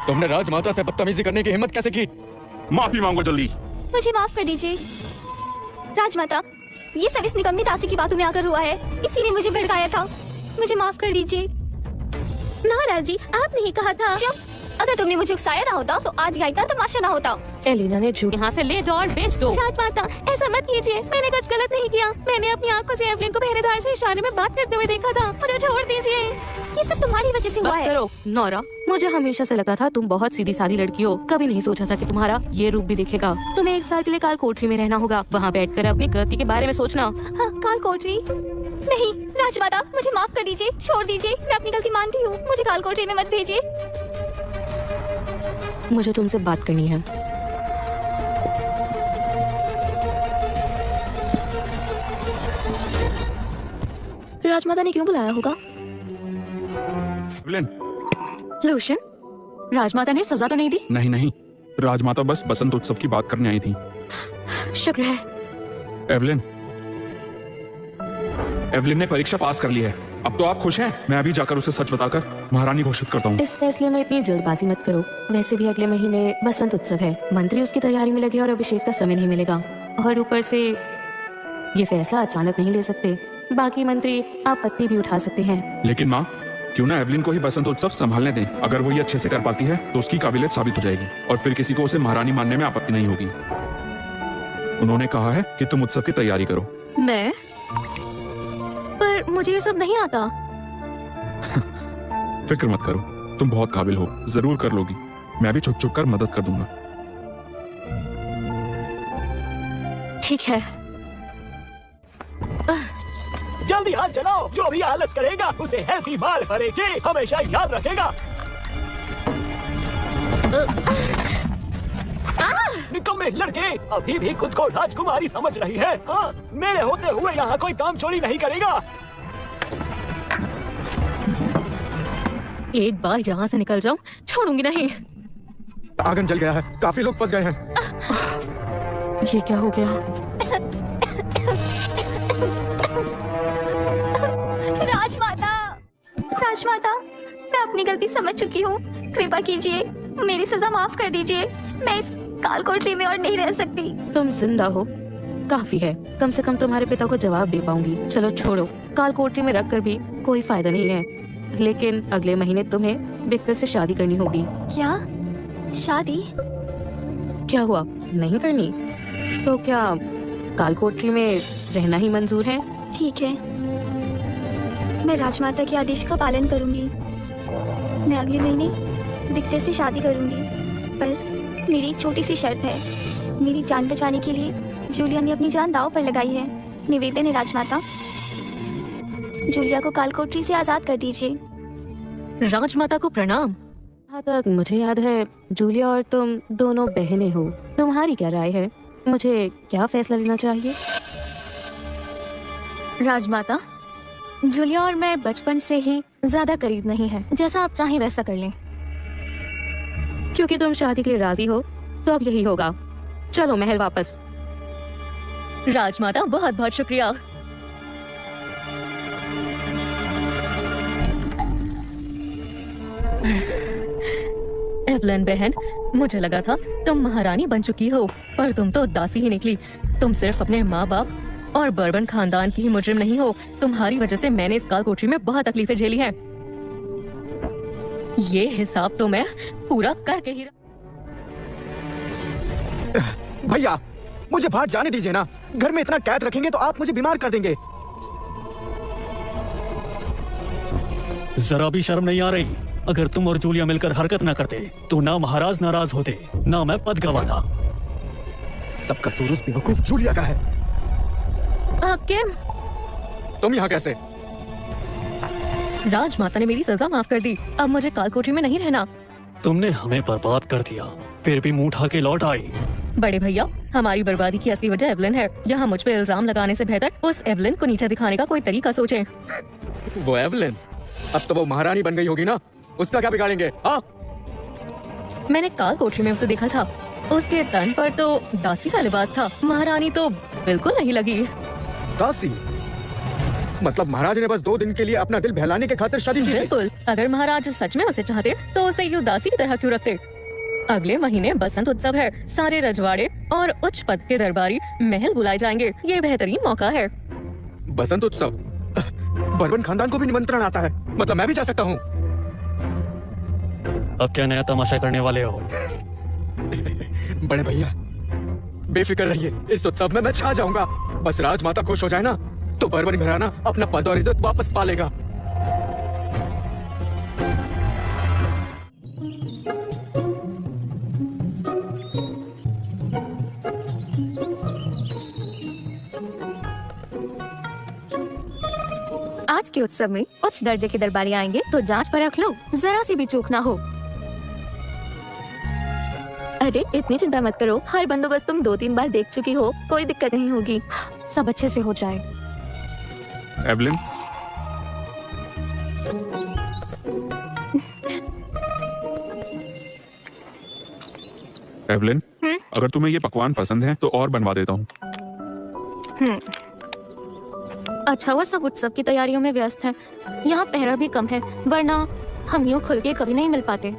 [SPEAKER 6] तुमने राजमाता से बदतमीजी करने की हिम्मत कैसे की?
[SPEAKER 1] माफी मांगो जल्दी।
[SPEAKER 8] मुझे माफ कर दीजिए। राजमाता, ये सब इस निकम्मी दासी की बातों में आकर हुआ है, इसीलिए मुझे भड़काया था। मुझे माफ कर दीजिए।
[SPEAKER 4] महाराज जी, आपने ही कहा था।
[SPEAKER 8] चुप। अगर तुमने मुझे उकसाया ना होता तो आज यहाँ इतना तमाशा ना होता।
[SPEAKER 9] एलिना ने झूठ यहाँ से ले जाओ और बेच दो।
[SPEAKER 4] राजमाता, ऐसा मत कीजिए, मैंने कुछ गलत नहीं किया। मैंने अपनी आंखों से एवलिन को पहरेदार से इशारे में बात करते हुए देखा था। मुझे छोड़ दीजिए।
[SPEAKER 8] ये सब तुम्हारी वजह से हुआ
[SPEAKER 9] बस
[SPEAKER 8] है।
[SPEAKER 9] करो नौरा, मुझे हमेशा से लगता था तुम बहुत सीधी सादी लड़की हो। कभी नहीं सोचा था कि तुम्हारा ये रूप भी दिखेगा। तुम्हें 1 साल के लिए काल कोठरी में रहना होगा, वहाँ बैठकर अपनी गलती के बारे में सोचना।
[SPEAKER 8] हाँ, काल कोठरी? नहीं राजमाता, मुझे माफ कर दीजिए, छोड़ दीजिए। मैं अपनी गलती मानती हूँ। मुझे काल कोठरी में मत भेजिए।
[SPEAKER 9] मुझे तुमसे बात करनी है।
[SPEAKER 4] राजमाता ने क्यों बुलाया होगा?
[SPEAKER 1] एवलिन?
[SPEAKER 4] लोशन, राजमाता ने सजा तो नहीं दी?
[SPEAKER 1] नहीं नहीं, राजमाता बस बसंत उत्सव की बात करने आई थी।
[SPEAKER 4] शुक्र है।
[SPEAKER 1] एवलिन, एवलिन ने परीक्षा पास कर ली है। अब तो आप खुश हैं? मैं अभी जाकर उसे सच बताकर महारानी घोषित करता हूँ।
[SPEAKER 9] इस फैसले में इतनी जल्दबाजी मत करो। वैसे भी अगले महीने बसंत उत्सव है, मंत्री उसकी तैयारी में लगे और अभिषेक का समय नहीं मिलेगा। और ऊपर से ये फैसला अचानक नहीं ले सकते। बाकी मंत्री आपत्ति भी उठा सकते हैं।
[SPEAKER 1] लेकिन माँ, क्यों ना एवलिन को ही बसंत उत्सव संभालने दें। अगर वो ये अच्छे से कर पाती है तो उसकी काबिलियत साबित हो जाएगी और फिर किसी को उसे महारानी मानने में आपत्ति नहीं होगी। उन्होंने कहा है कि तुम उत्सव की तैयारी करो।
[SPEAKER 4] मैं? पर मुझे ये सब नहीं आता।
[SPEAKER 1] फिक्र मत करो, तुम बहुत काबिल हो, जरूर कर लोगी। मैं भी छुप छुप कर मदद कर दूंगा।
[SPEAKER 4] ठीक है।
[SPEAKER 7] जल्दी हाथ चलाओ। जो भी आलस करेगा उसे ऐसी मार पड़ेगी, हमेशा याद रखेगा। निकम्मे लड़के, अभी भी खुद को राजकुमारी समझ रही है। हाँ, मेरे होते हुए यहाँ कोई काम चोरी नहीं करेगा।
[SPEAKER 3] एक बार यहाँ से निकल जाऊं, छोड़ूंगी नहीं।
[SPEAKER 6] आंगन जल गया है, काफी लोग फंस गए हैं।
[SPEAKER 9] ये क्या हो गया?
[SPEAKER 8] राजमाता, राजमाता, मैं अपनी गलती समझ चुकी हूँ। कृपा कीजिए, मेरी सजा माफ कर दीजिए। मैं इस काल कोठरी में और नहीं रह सकती।
[SPEAKER 9] तुम जिंदा हो, काफी है। कम से कम तुम्हारे पिता को जवाब दे पाऊंगी। चलो छोड़ो, काल कोठरी में रखकर भी कोई फायदा नहीं है। लेकिन अगले महीने तुम्हें विक्टर से शादी करनी होगी।
[SPEAKER 8] क्या? शादी?
[SPEAKER 9] क्या हुआ, नहीं करनी? तो क्या काल कोठरी में रहना ही मंजूर है?
[SPEAKER 8] ठीक है, मैं राजमाता के आदेश का पालन करूंगी। मैं अगले महीने विक्टर से शादी करूंगी, पर मेरी एक छोटी सी शर्त है। मेरी जान बचाने के लिए जूलिया ने अपनी जान दांव पर लगाई है। निवेदन है राजमाता, जूलिया को काल कोठरी से आजाद कर दीजिए।
[SPEAKER 3] राजमाता को प्रणाम।
[SPEAKER 9] जहाँ तक मुझे याद है, जूलिया और तुम दोनों बहनें हो। तुम्हारी क्या राय है? मुझे क्या फैसला लेना चाहिए?
[SPEAKER 4] राजमाता, जूलिया और मैं बचपन से ही ज्यादा करीब नहीं है। जैसा आप चाहें वैसा कर लें।
[SPEAKER 9] क्योंकि तुम शादी के लिए राजी हो, तो अब यही होगा। चलो महल वापस।
[SPEAKER 3] राजमाता, बहुत बहुत शुक्रिया। एवलन बहन, मुझे लगा था तुम महारानी बन चुकी हो, पर तुम तो दासी ही निकली। तुम सिर्फ अपने माँ बाप और बर्बन खानदान की ही मुजरिम नहीं हो। तुम्हारी वजह से मैंने इस काल कोठरी में बहुत तकलीफें झेली हैं। ये हिसाब तो मैं पूरा करके ही।
[SPEAKER 6] भैया, मुझे बाहर जाने दीजिए ना। घर में इतना कैद रखेंगे तो आप मुझे बीमार कर देंगे।
[SPEAKER 7] जरा भी शर्म नहीं आ रही? अगर तुम और जूलिया मिलकर हरकत न करते तो ना महाराज नाराज होते, ना मैं पद गवाता।
[SPEAKER 6] सबका कसूर उस बेवकूफ जूलिया का है।
[SPEAKER 3] किम,
[SPEAKER 6] तुम यहाँ कैसे?
[SPEAKER 3] राजमाता ने मेरी सजा माफ कर दी। अब मुझे काल कोठरी में नहीं रहना।
[SPEAKER 7] तुमने हमें बर्बाद कर दिया, फिर भी मुंह उठा के लौट आई।
[SPEAKER 3] बड़े भैया, हमारी बर्बादी की असली वजह एवलिन है। यहाँ मुझ पे इल्जाम लगाने से बेहतर उस एवलिन को नीचे दिखाने का कोई तरीका सोचें।
[SPEAKER 6] वो एवलिन? अब तो वो महारानी बन गई होगी ना, उसका क्या बिगाड़ेंगे? हाँ,
[SPEAKER 3] मैंने काल कोठरी में उसे देखा था। उसके तन पर तो दासी का लिबास था। महारानी तो बिल्कुल नहीं लगी।
[SPEAKER 6] दासी? मतलब महाराज ने बस 2 दिन के लिए अपना दिल बहलाने के खातिर शादी की?
[SPEAKER 3] बिल्कुल। अगर महाराज सच में उसे चाहते तो उसे यूं दासी की तरह क्यों रखते? अगले महीने बसंत उत्सव है। सारे रजवाड़े और उच्च पद के दरबारी महल बुलाए जाएंगे। ये बेहतरीन मौका है।
[SPEAKER 6] बसंत उत्सव? बर्बन खानदान को भी निमंत्रण आता है, मतलब मैं भी जा सकता हूँ?
[SPEAKER 7] अब क्या नया तमाशा करने वाले हो?
[SPEAKER 6] बड़े भैया, बेफिक्र रहिए, इस उत्सव में मैं छा जाऊंगा। बस राजमाता खुश हो जाए ना, तो बर्बन घराना अपना पद और इज्जत वापस पा लेगा।
[SPEAKER 4] आज के उत्सव में उच्च दर्जे के दरबारी आएंगे, तो जांच पर रख लो, जरा सी भी चूक ना हो। अरे इतनी चिंता मत करो, हर बंदोबस्त तुम 2-3 बार देख चुकी हो, कोई दिक्कत नहीं होगी। सब अच्छे से हो जाए।
[SPEAKER 1] एवलिन, एवलिन, अगर तुम्हें ये पकवान पसंद है तो और बनवा देता हूँ।
[SPEAKER 4] अच्छा, वो सब उत्सव की तैयारियों में व्यस्त है। यहाँ पहरा भी कम है, वरना हम यूँ खुल के कभी नहीं मिल पाते।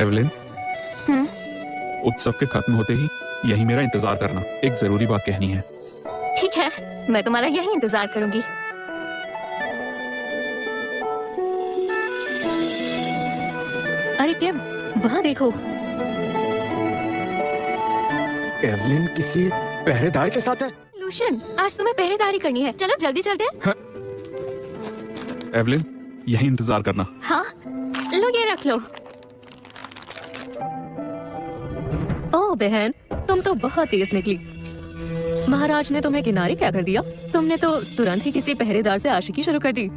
[SPEAKER 1] एवलिन, उत्सव के खत्म होते ही यही मेरा इंतजार करना। एक जरूरी बात कहनी है।
[SPEAKER 4] ठीक है, मैं तुम्हारा यही इंतजार करूंगी।
[SPEAKER 3] अरे किम, वहाँ देखो।
[SPEAKER 6] एवलिन किसी पहरेदार के साथ है?
[SPEAKER 4] लूशियन, आज तुम्हें पहरेदारी करनी है। चलो जल्दी चलते हैं।
[SPEAKER 1] एवलिन, यही इंतजार करना।
[SPEAKER 4] हाँ, लो ये रख लो।
[SPEAKER 3] ओह बहन, तुम तो बहुत तेज निकली। महाराज ने तुम्हें किनारे क्या कर दिया? तुमने तो तुरंत ही किसी पहरेदार से आशिकी शुरू कर दी।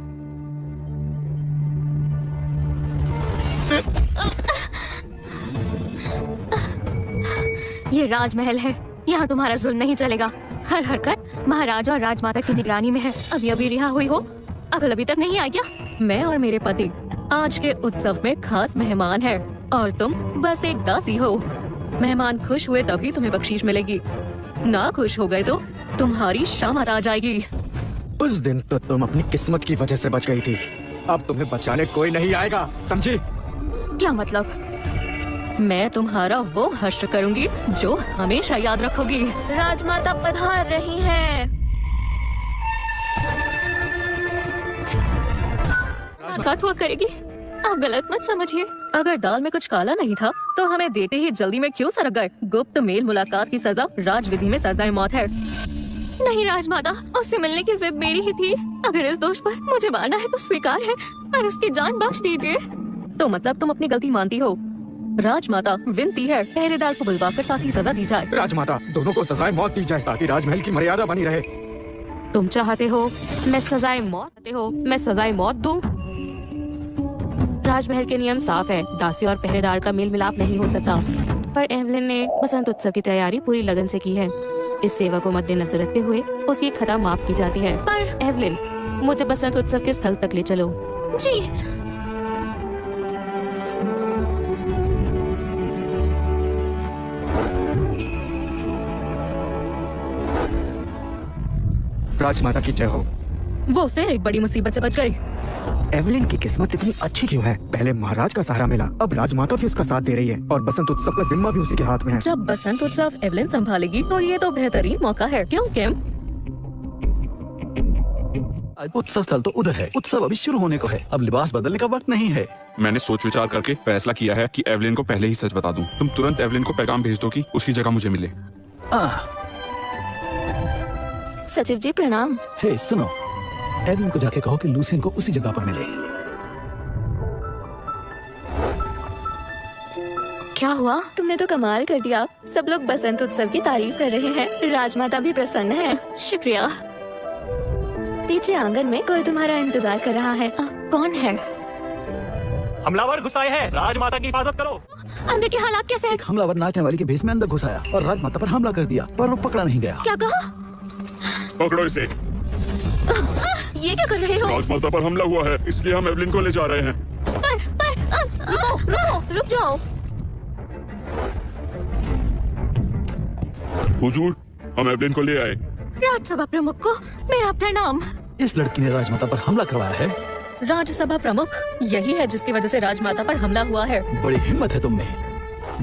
[SPEAKER 4] ये राजमहल है, यहाँ तुम्हारा जुल्म नहीं चलेगा। हर हरकत महाराजा और राजमाता की निगरानी में है। अभी अभी रिहा हुई हो, अकल अभी तक नहीं आ गया?
[SPEAKER 3] मैं और मेरे पति आज के उत्सव में खास मेहमान हैं और तुम बस एक दासी हो। मेहमान खुश हुए तभी तुम्हें बख्शीश मिलेगी, ना खुश हो गए तो तुम्हारी शामत आ जाएगी।
[SPEAKER 6] उस दिन तो तुम अपनी किस्मत की वजह से बच गई थी, अब तुम्हें बचाने कोई नहीं आएगा, समझी?
[SPEAKER 4] क्या मतलब?
[SPEAKER 3] मैं तुम्हारा वो हश्र करूंगी जो हमेशा याद रखोगी।
[SPEAKER 4] राजमाता पधार रही हैं।
[SPEAKER 3] मुलाकात हुआ करेगी, आप गलत मत समझिए। अगर दाल में कुछ काला नहीं था तो हमें देते ही जल्दी में क्यों सरक गए? गुप्त मेल मुलाकात की सजा राजविधि में सजाए मौत है।
[SPEAKER 4] नहीं राजमाता, उससे मिलने की जिद मेरी ही थी। अगर इस दोष पर मुझे मारना है तो स्वीकार है, पर उसकी जान बख्श दीजिए।
[SPEAKER 3] तो मतलब तुम अपनी गलती मानती हो? राजमाता विनती है, पहरेदार को बुलवाकर साथ ही सजा दी जाए।
[SPEAKER 6] राजमाता, दोनों को सजाए मौत दी जाए ताकि राजमहल की मर्यादा बनी रहे।
[SPEAKER 9] तुम चाहते हो मैं सजाए मौत दूं? राजमहल के नियम साफ है, दासी और पहरेदार का मेल मिलाप नहीं हो सकता। पर एवलिन ने बसंत उत्सव की तैयारी पूरी लगन से की है। इस सेवा को मद्देनजर रखते हुए उसकी खता माफ की जाती है। पर एवलिन, मुझे बसंत उत्सव के स्थल तक ले चलो।
[SPEAKER 4] जी।
[SPEAKER 6] राजमाता की जय हो।
[SPEAKER 3] वो फिर एक बड़ी मुसीबत से बच गई।
[SPEAKER 6] एवलिन की किस्मत इतनी अच्छी क्यों है? पहले महाराज का सहारा मिला, अब राजमाता भी उसका साथ दे रही है और बसंत उत्सव का जिम्मा भी उसी के हाथ में है।
[SPEAKER 3] जब बसंत उत्सव एवलिन संभालेगी तो ये तो बेहतरीन मौका है, क्यों किम?
[SPEAKER 2] उत्सव स्थल तो उधर है, उत्सव अभी शुरू होने को है, अब लिबास बदलने का वक्त नहीं है।
[SPEAKER 1] मैंने सोच विचार करके फैसला किया है कि एवलिन को पहले ही सच बता दूं। तुम तुरंत एवलिन को पैगाम भेज दो कि उसकी जगह मुझे मिले।
[SPEAKER 4] सचिव जी प्रणाम।
[SPEAKER 2] हे सुनो, एवलिन को जाके कहो कि लूसियन को उसी जगह पर मिले।
[SPEAKER 4] क्या हुआ? तुमने तो कमाल कर दिया। सब लोग बसंत उत्सव की तारीफ कर रहे हैं, राजमाता भी प्रसन्न है।
[SPEAKER 3] शुक्रिया।
[SPEAKER 4] पीछे आंगन में कोई तुम्हारा इंतजार कर रहा है।
[SPEAKER 3] कौन है?
[SPEAKER 7] हमलावर घुसाए हैं, राजमाता की हिफाजत करो।
[SPEAKER 4] अंदर के हालात कैसे हैं?
[SPEAKER 2] एक हमलावर नाचने वाली के भेष में अंदर घुस आया और राजमाता पर हमला कर दिया, पर वो पकड़ा नहीं गया।
[SPEAKER 4] क्या कहा?
[SPEAKER 1] पकड़ो इसे।
[SPEAKER 4] ये क्या कर रहे हो?
[SPEAKER 1] राजमाता पर हमला हुआ है, इसलिए हम एवलिन को ले जा रहे हैं।
[SPEAKER 4] रुक जाओ।
[SPEAKER 1] हुजूर, हम एवलिन को ले आए।
[SPEAKER 3] राज्यसभा प्रमुख को मेरा प्रणाम।
[SPEAKER 2] इस लड़की ने राजमाता पर हमला करवाया है।
[SPEAKER 3] राज्यसभा प्रमुख यही है जिसकी वजह से राजमाता पर हमला हुआ है।
[SPEAKER 2] बड़ी हिम्मत है तुम में।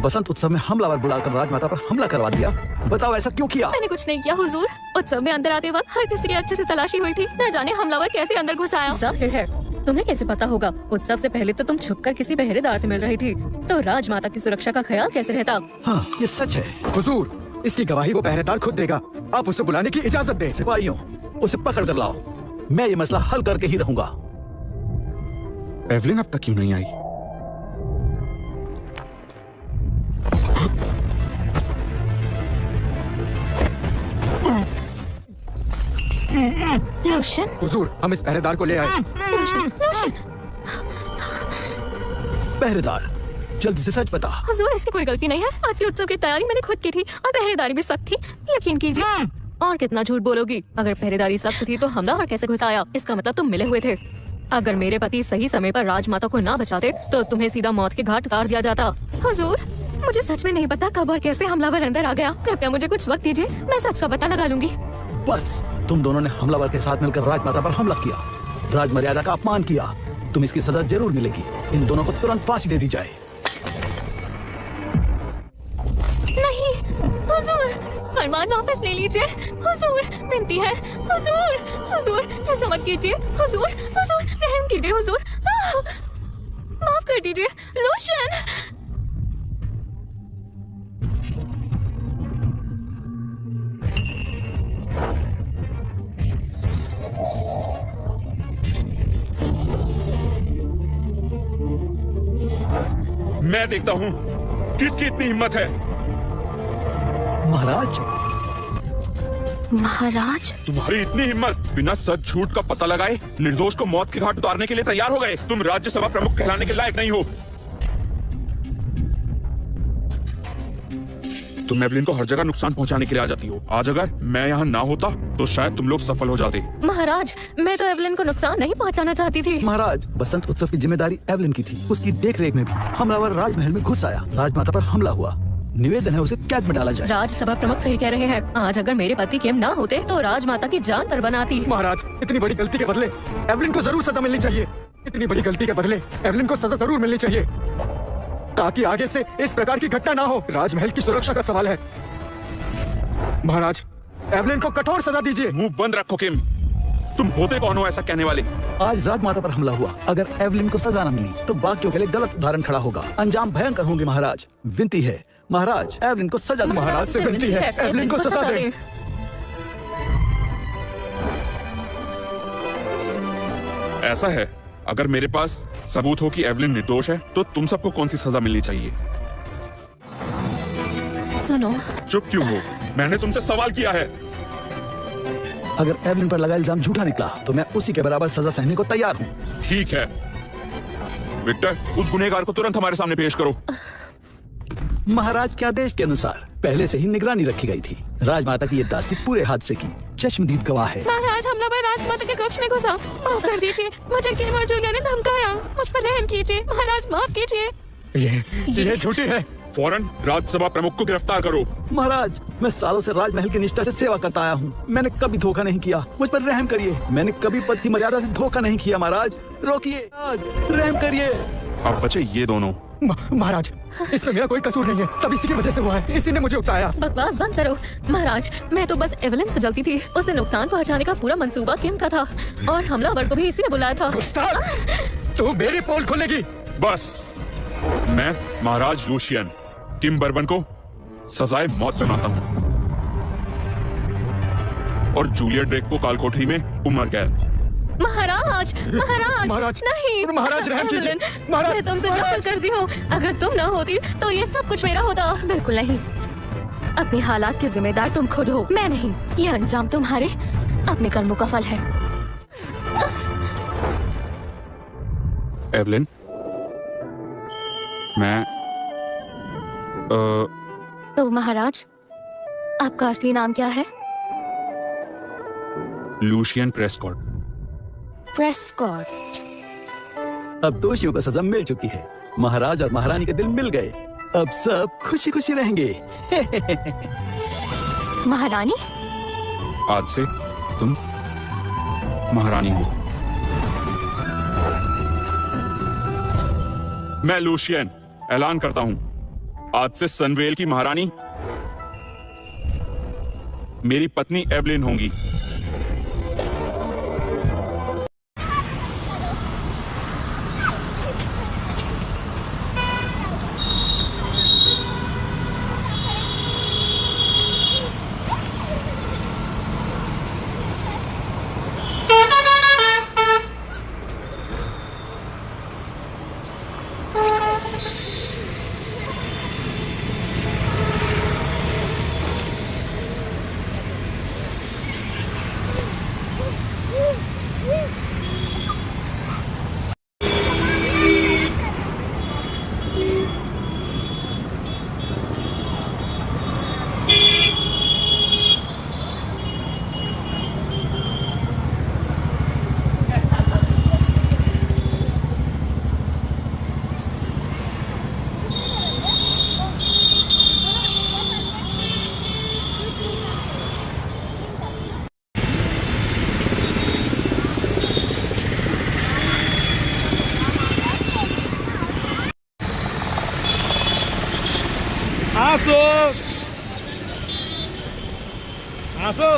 [SPEAKER 2] बसंत उत्सव में हमलावर बुलाकर राजमाता पर हमला करवा दिया। बताओ ऐसा क्यों किया?
[SPEAKER 4] मैंने कुछ नहीं किया हुजूर। उत्सव में अंदर आते वक्त हर किसी की अच्छे से तलाशी हुई थी, न जाने हमलावर कैसे अंदर घुस आया।
[SPEAKER 3] जाहिर है, तुम्हें कैसे पता होगा? उत्सव से पहले तो तुम छुपकर किसी पहरेदार से मिल रही थी, तो राजमाता की सुरक्षा का ख्याल कैसे रहता?
[SPEAKER 2] हाँ, ये सच है।
[SPEAKER 6] हुजूर, इसकी गवाही वो पहरेदार खुद देगा, आप उसे बुलाने की इजाजत दें।
[SPEAKER 2] सिपाहियों, उसे पकड़ कर लाओ, मैं ये मसला हल करके ही रहूंगा।
[SPEAKER 1] एवलिन अब तक क्यों नहीं आई?
[SPEAKER 4] लोशन।
[SPEAKER 6] हुजूर, हम इस पहरेदार को ले आए।
[SPEAKER 4] लोशन।
[SPEAKER 2] पहरेदार, जल्दी से सच बता।
[SPEAKER 4] हुजूर, इसकी कोई गलती नहीं है। आज की उत्सव की तैयारी मैंने खुद की थी और पहरेदारी भी सख्त थी, यकीन कीजिए।
[SPEAKER 3] और कितना झूठ बोलोगी? अगर पहरेदारी सख्त थी तो हमलावर कैसे घुस आया? इसका मतलब तुम मिले हुए थे। अगर मेरे पति सही समय पर राजमाता को ना बचाते तो तुम्हें सीधा मौत के घाट उतार दिया जाता।
[SPEAKER 4] हुजूर, मुझे सच में नहीं पता कब और कैसे हमलावर अंदर आ गया। कृपया मुझे कुछ वक्त दीजिए, मैं सच का पता लगा लूंगी।
[SPEAKER 2] बस, तुम दोनों ने हमलावर के साथ मिलकर राजमाता पर हमला किया, राजमर्यादा का अपमान किया। तुम इसकी सजा जरूर मिलेगी। इन दोनों को तुरंत फांसी दे दी जाए।
[SPEAKER 4] नहीं हुजूर, फरमान वापस ले लीजिए। हुजूर, विनती है। हुजूर, हुजूर, ऐसा मत कीजिए। हुजूर, हुजूर, रहम कीजिए। हुजूर, माफ कर दीजिए। लोशन।
[SPEAKER 1] मैं देखता हूँ किसकी इतनी हिम्मत है।
[SPEAKER 2] महाराज,
[SPEAKER 4] महाराज,
[SPEAKER 1] तुम्हारी इतनी हिम्मत, बिना सच झूठ का पता लगाए निर्दोष को मौत के घाट उतारने के लिए तैयार हो गए। तुम राज्यसभा प्रमुख कहलाने के लायक नहीं हो। तुम एवलिन को हर जगह नुकसान पहुंचाने के लिए आ जाती हो। आज अगर मैं यहाँ ना होता तो शायद तुम लोग सफल हो जाते।
[SPEAKER 3] महाराज, मैं तो एवलिन को नुकसान नहीं पहुंचाना चाहती थी।
[SPEAKER 2] महाराज, बसंत उत्सव की जिम्मेदारी एवलिन की थी। उसकी देखरेख में भी हमलावर राजमहल में घुस आया, राजमाता पर हमला हुआ। निवेदन है उसे कैद में डाला जाए।
[SPEAKER 3] राज्यसभा प्रमुख सही कह रहे हैं। आज अगर मेरे पति केम ना होते तो राजमाता की जान पर बनाती।
[SPEAKER 6] महाराज, इतनी बड़ी गलती के बदले एवलिन को जरूर सजा मिलनी चाहिए। इतनी बड़ी गलती के बदले एवलिन को सजा जरूर मिलनी चाहिए, ताकि आगे से इस प्रकार की घटना ना हो। राजमहल की सुरक्षा का सवाल है। महाराज, एवलिन को कठोर सजा दीजिए।
[SPEAKER 1] मुंह बंद रखो किम। तुम होते कौन हो ऐसा कहने वाले?
[SPEAKER 2] आज राजमाता पर हमला हुआ, अगर एवलिन को सजा न मिली तो बाकियों के लिए गलत उदाहरण खड़ा होगा। अंजाम भयंकर होंगे। महाराज, विनती है महाराज, एवलिन को सजा दो।
[SPEAKER 6] महाराज से विनती है, एवलिन को सजा दें।
[SPEAKER 1] ऐसा है, अगर मेरे पास सबूत हो कि एवलिन निर्दोष है तो तुम सबको कौन सी सजा मिलनी चाहिए?
[SPEAKER 3] सुनो,
[SPEAKER 1] चुप क्यों हो? मैंने तुमसे सवाल किया है।
[SPEAKER 2] अगर एवलिन पर लगा इल्जाम झूठा निकला तो मैं उसी के बराबर सजा सहने को तैयार हूँ।
[SPEAKER 1] ठीक है विक्टर, उस गुनहगार को तुरंत हमारे सामने पेश करो।
[SPEAKER 2] महाराज के आदेश के अनुसार पहले से ही निगरानी रखी गई थी। राजमाता की ये दासी पूरे हादसे की चश्मदीद गवाह है।
[SPEAKER 9] महाराज, हमलावर राजमाता के कक्ष में घुसा। माफ कर दीजिए, मुझे किम और जूलिया ने धमकाया। मुझ पर रहम कीजिए महाराज, माफ कीजिए।
[SPEAKER 6] ये झूठी है।
[SPEAKER 1] फौरन राज्यसभा प्रमुख को गिरफ्तार करो।
[SPEAKER 2] महाराज, मैं सालों से राजमहल की निष्ठा से सेवा करता आया हूँ। मैंने कभी धोखा नहीं किया, मुझ पर रहम करिए। मैंने कभी पद की मर्यादा से धोखा नहीं किया। महाराज, रोकिए, रहम करिए।
[SPEAKER 1] अब बचे ये दोनों।
[SPEAKER 6] महाराज, इसमें मेरा कोई कसूर नहीं है, सब इसी की वजह से हुआ है। इसी ने मुझे उकसाया।
[SPEAKER 3] बकवास बंद करो। महाराज, मैं तो बस एवलिन से जलती थी। उसे नुकसान पहुंचाने का पूरा मंसूबा किम का था और हमलावर को भी इसी ने बुलाया था।
[SPEAKER 6] तू मेरी पोल खोलेगी?
[SPEAKER 1] बस, मैं महाराज लूशियन किम बर्बन को सजाए मौत सुनाता हूँ और जूलिया ड्रेक को कालकोठरी में उम्र कैद।
[SPEAKER 3] महाराज, महाराज,
[SPEAKER 6] महाराज,
[SPEAKER 3] नहीं।
[SPEAKER 6] महाराज, रहम कीजिए।
[SPEAKER 3] एवलिन,
[SPEAKER 6] महाराज,
[SPEAKER 3] मैं तुमसे नफरत करती हूँ। अगर तुम ना होती तो ये सब कुछ मेरा होता। बिल्कुल नहीं। अपने हालात के जिम्मेदार तुम खुद हो, मैं नहीं। ये अंजाम तुम्हारे अपने कर्मों का फल है।
[SPEAKER 1] एवलिन, मैं
[SPEAKER 3] तो महाराज, आपका असली नाम क्या है?
[SPEAKER 1] Lucian Prescott.
[SPEAKER 3] प्रेस्कॉट।
[SPEAKER 2] अब दोषियों को सजा मिल चुकी है। महाराज और महारानी के दिल मिल गए। अब सब खुशी खुशी रहेंगे।
[SPEAKER 3] महारानी?
[SPEAKER 1] आज से तुम महारानी हो। मैं लूशियन ऐलान करता हूं, आज से सनवेल की महारानी मेरी पत्नी एवलिन होंगी।
[SPEAKER 10] आसो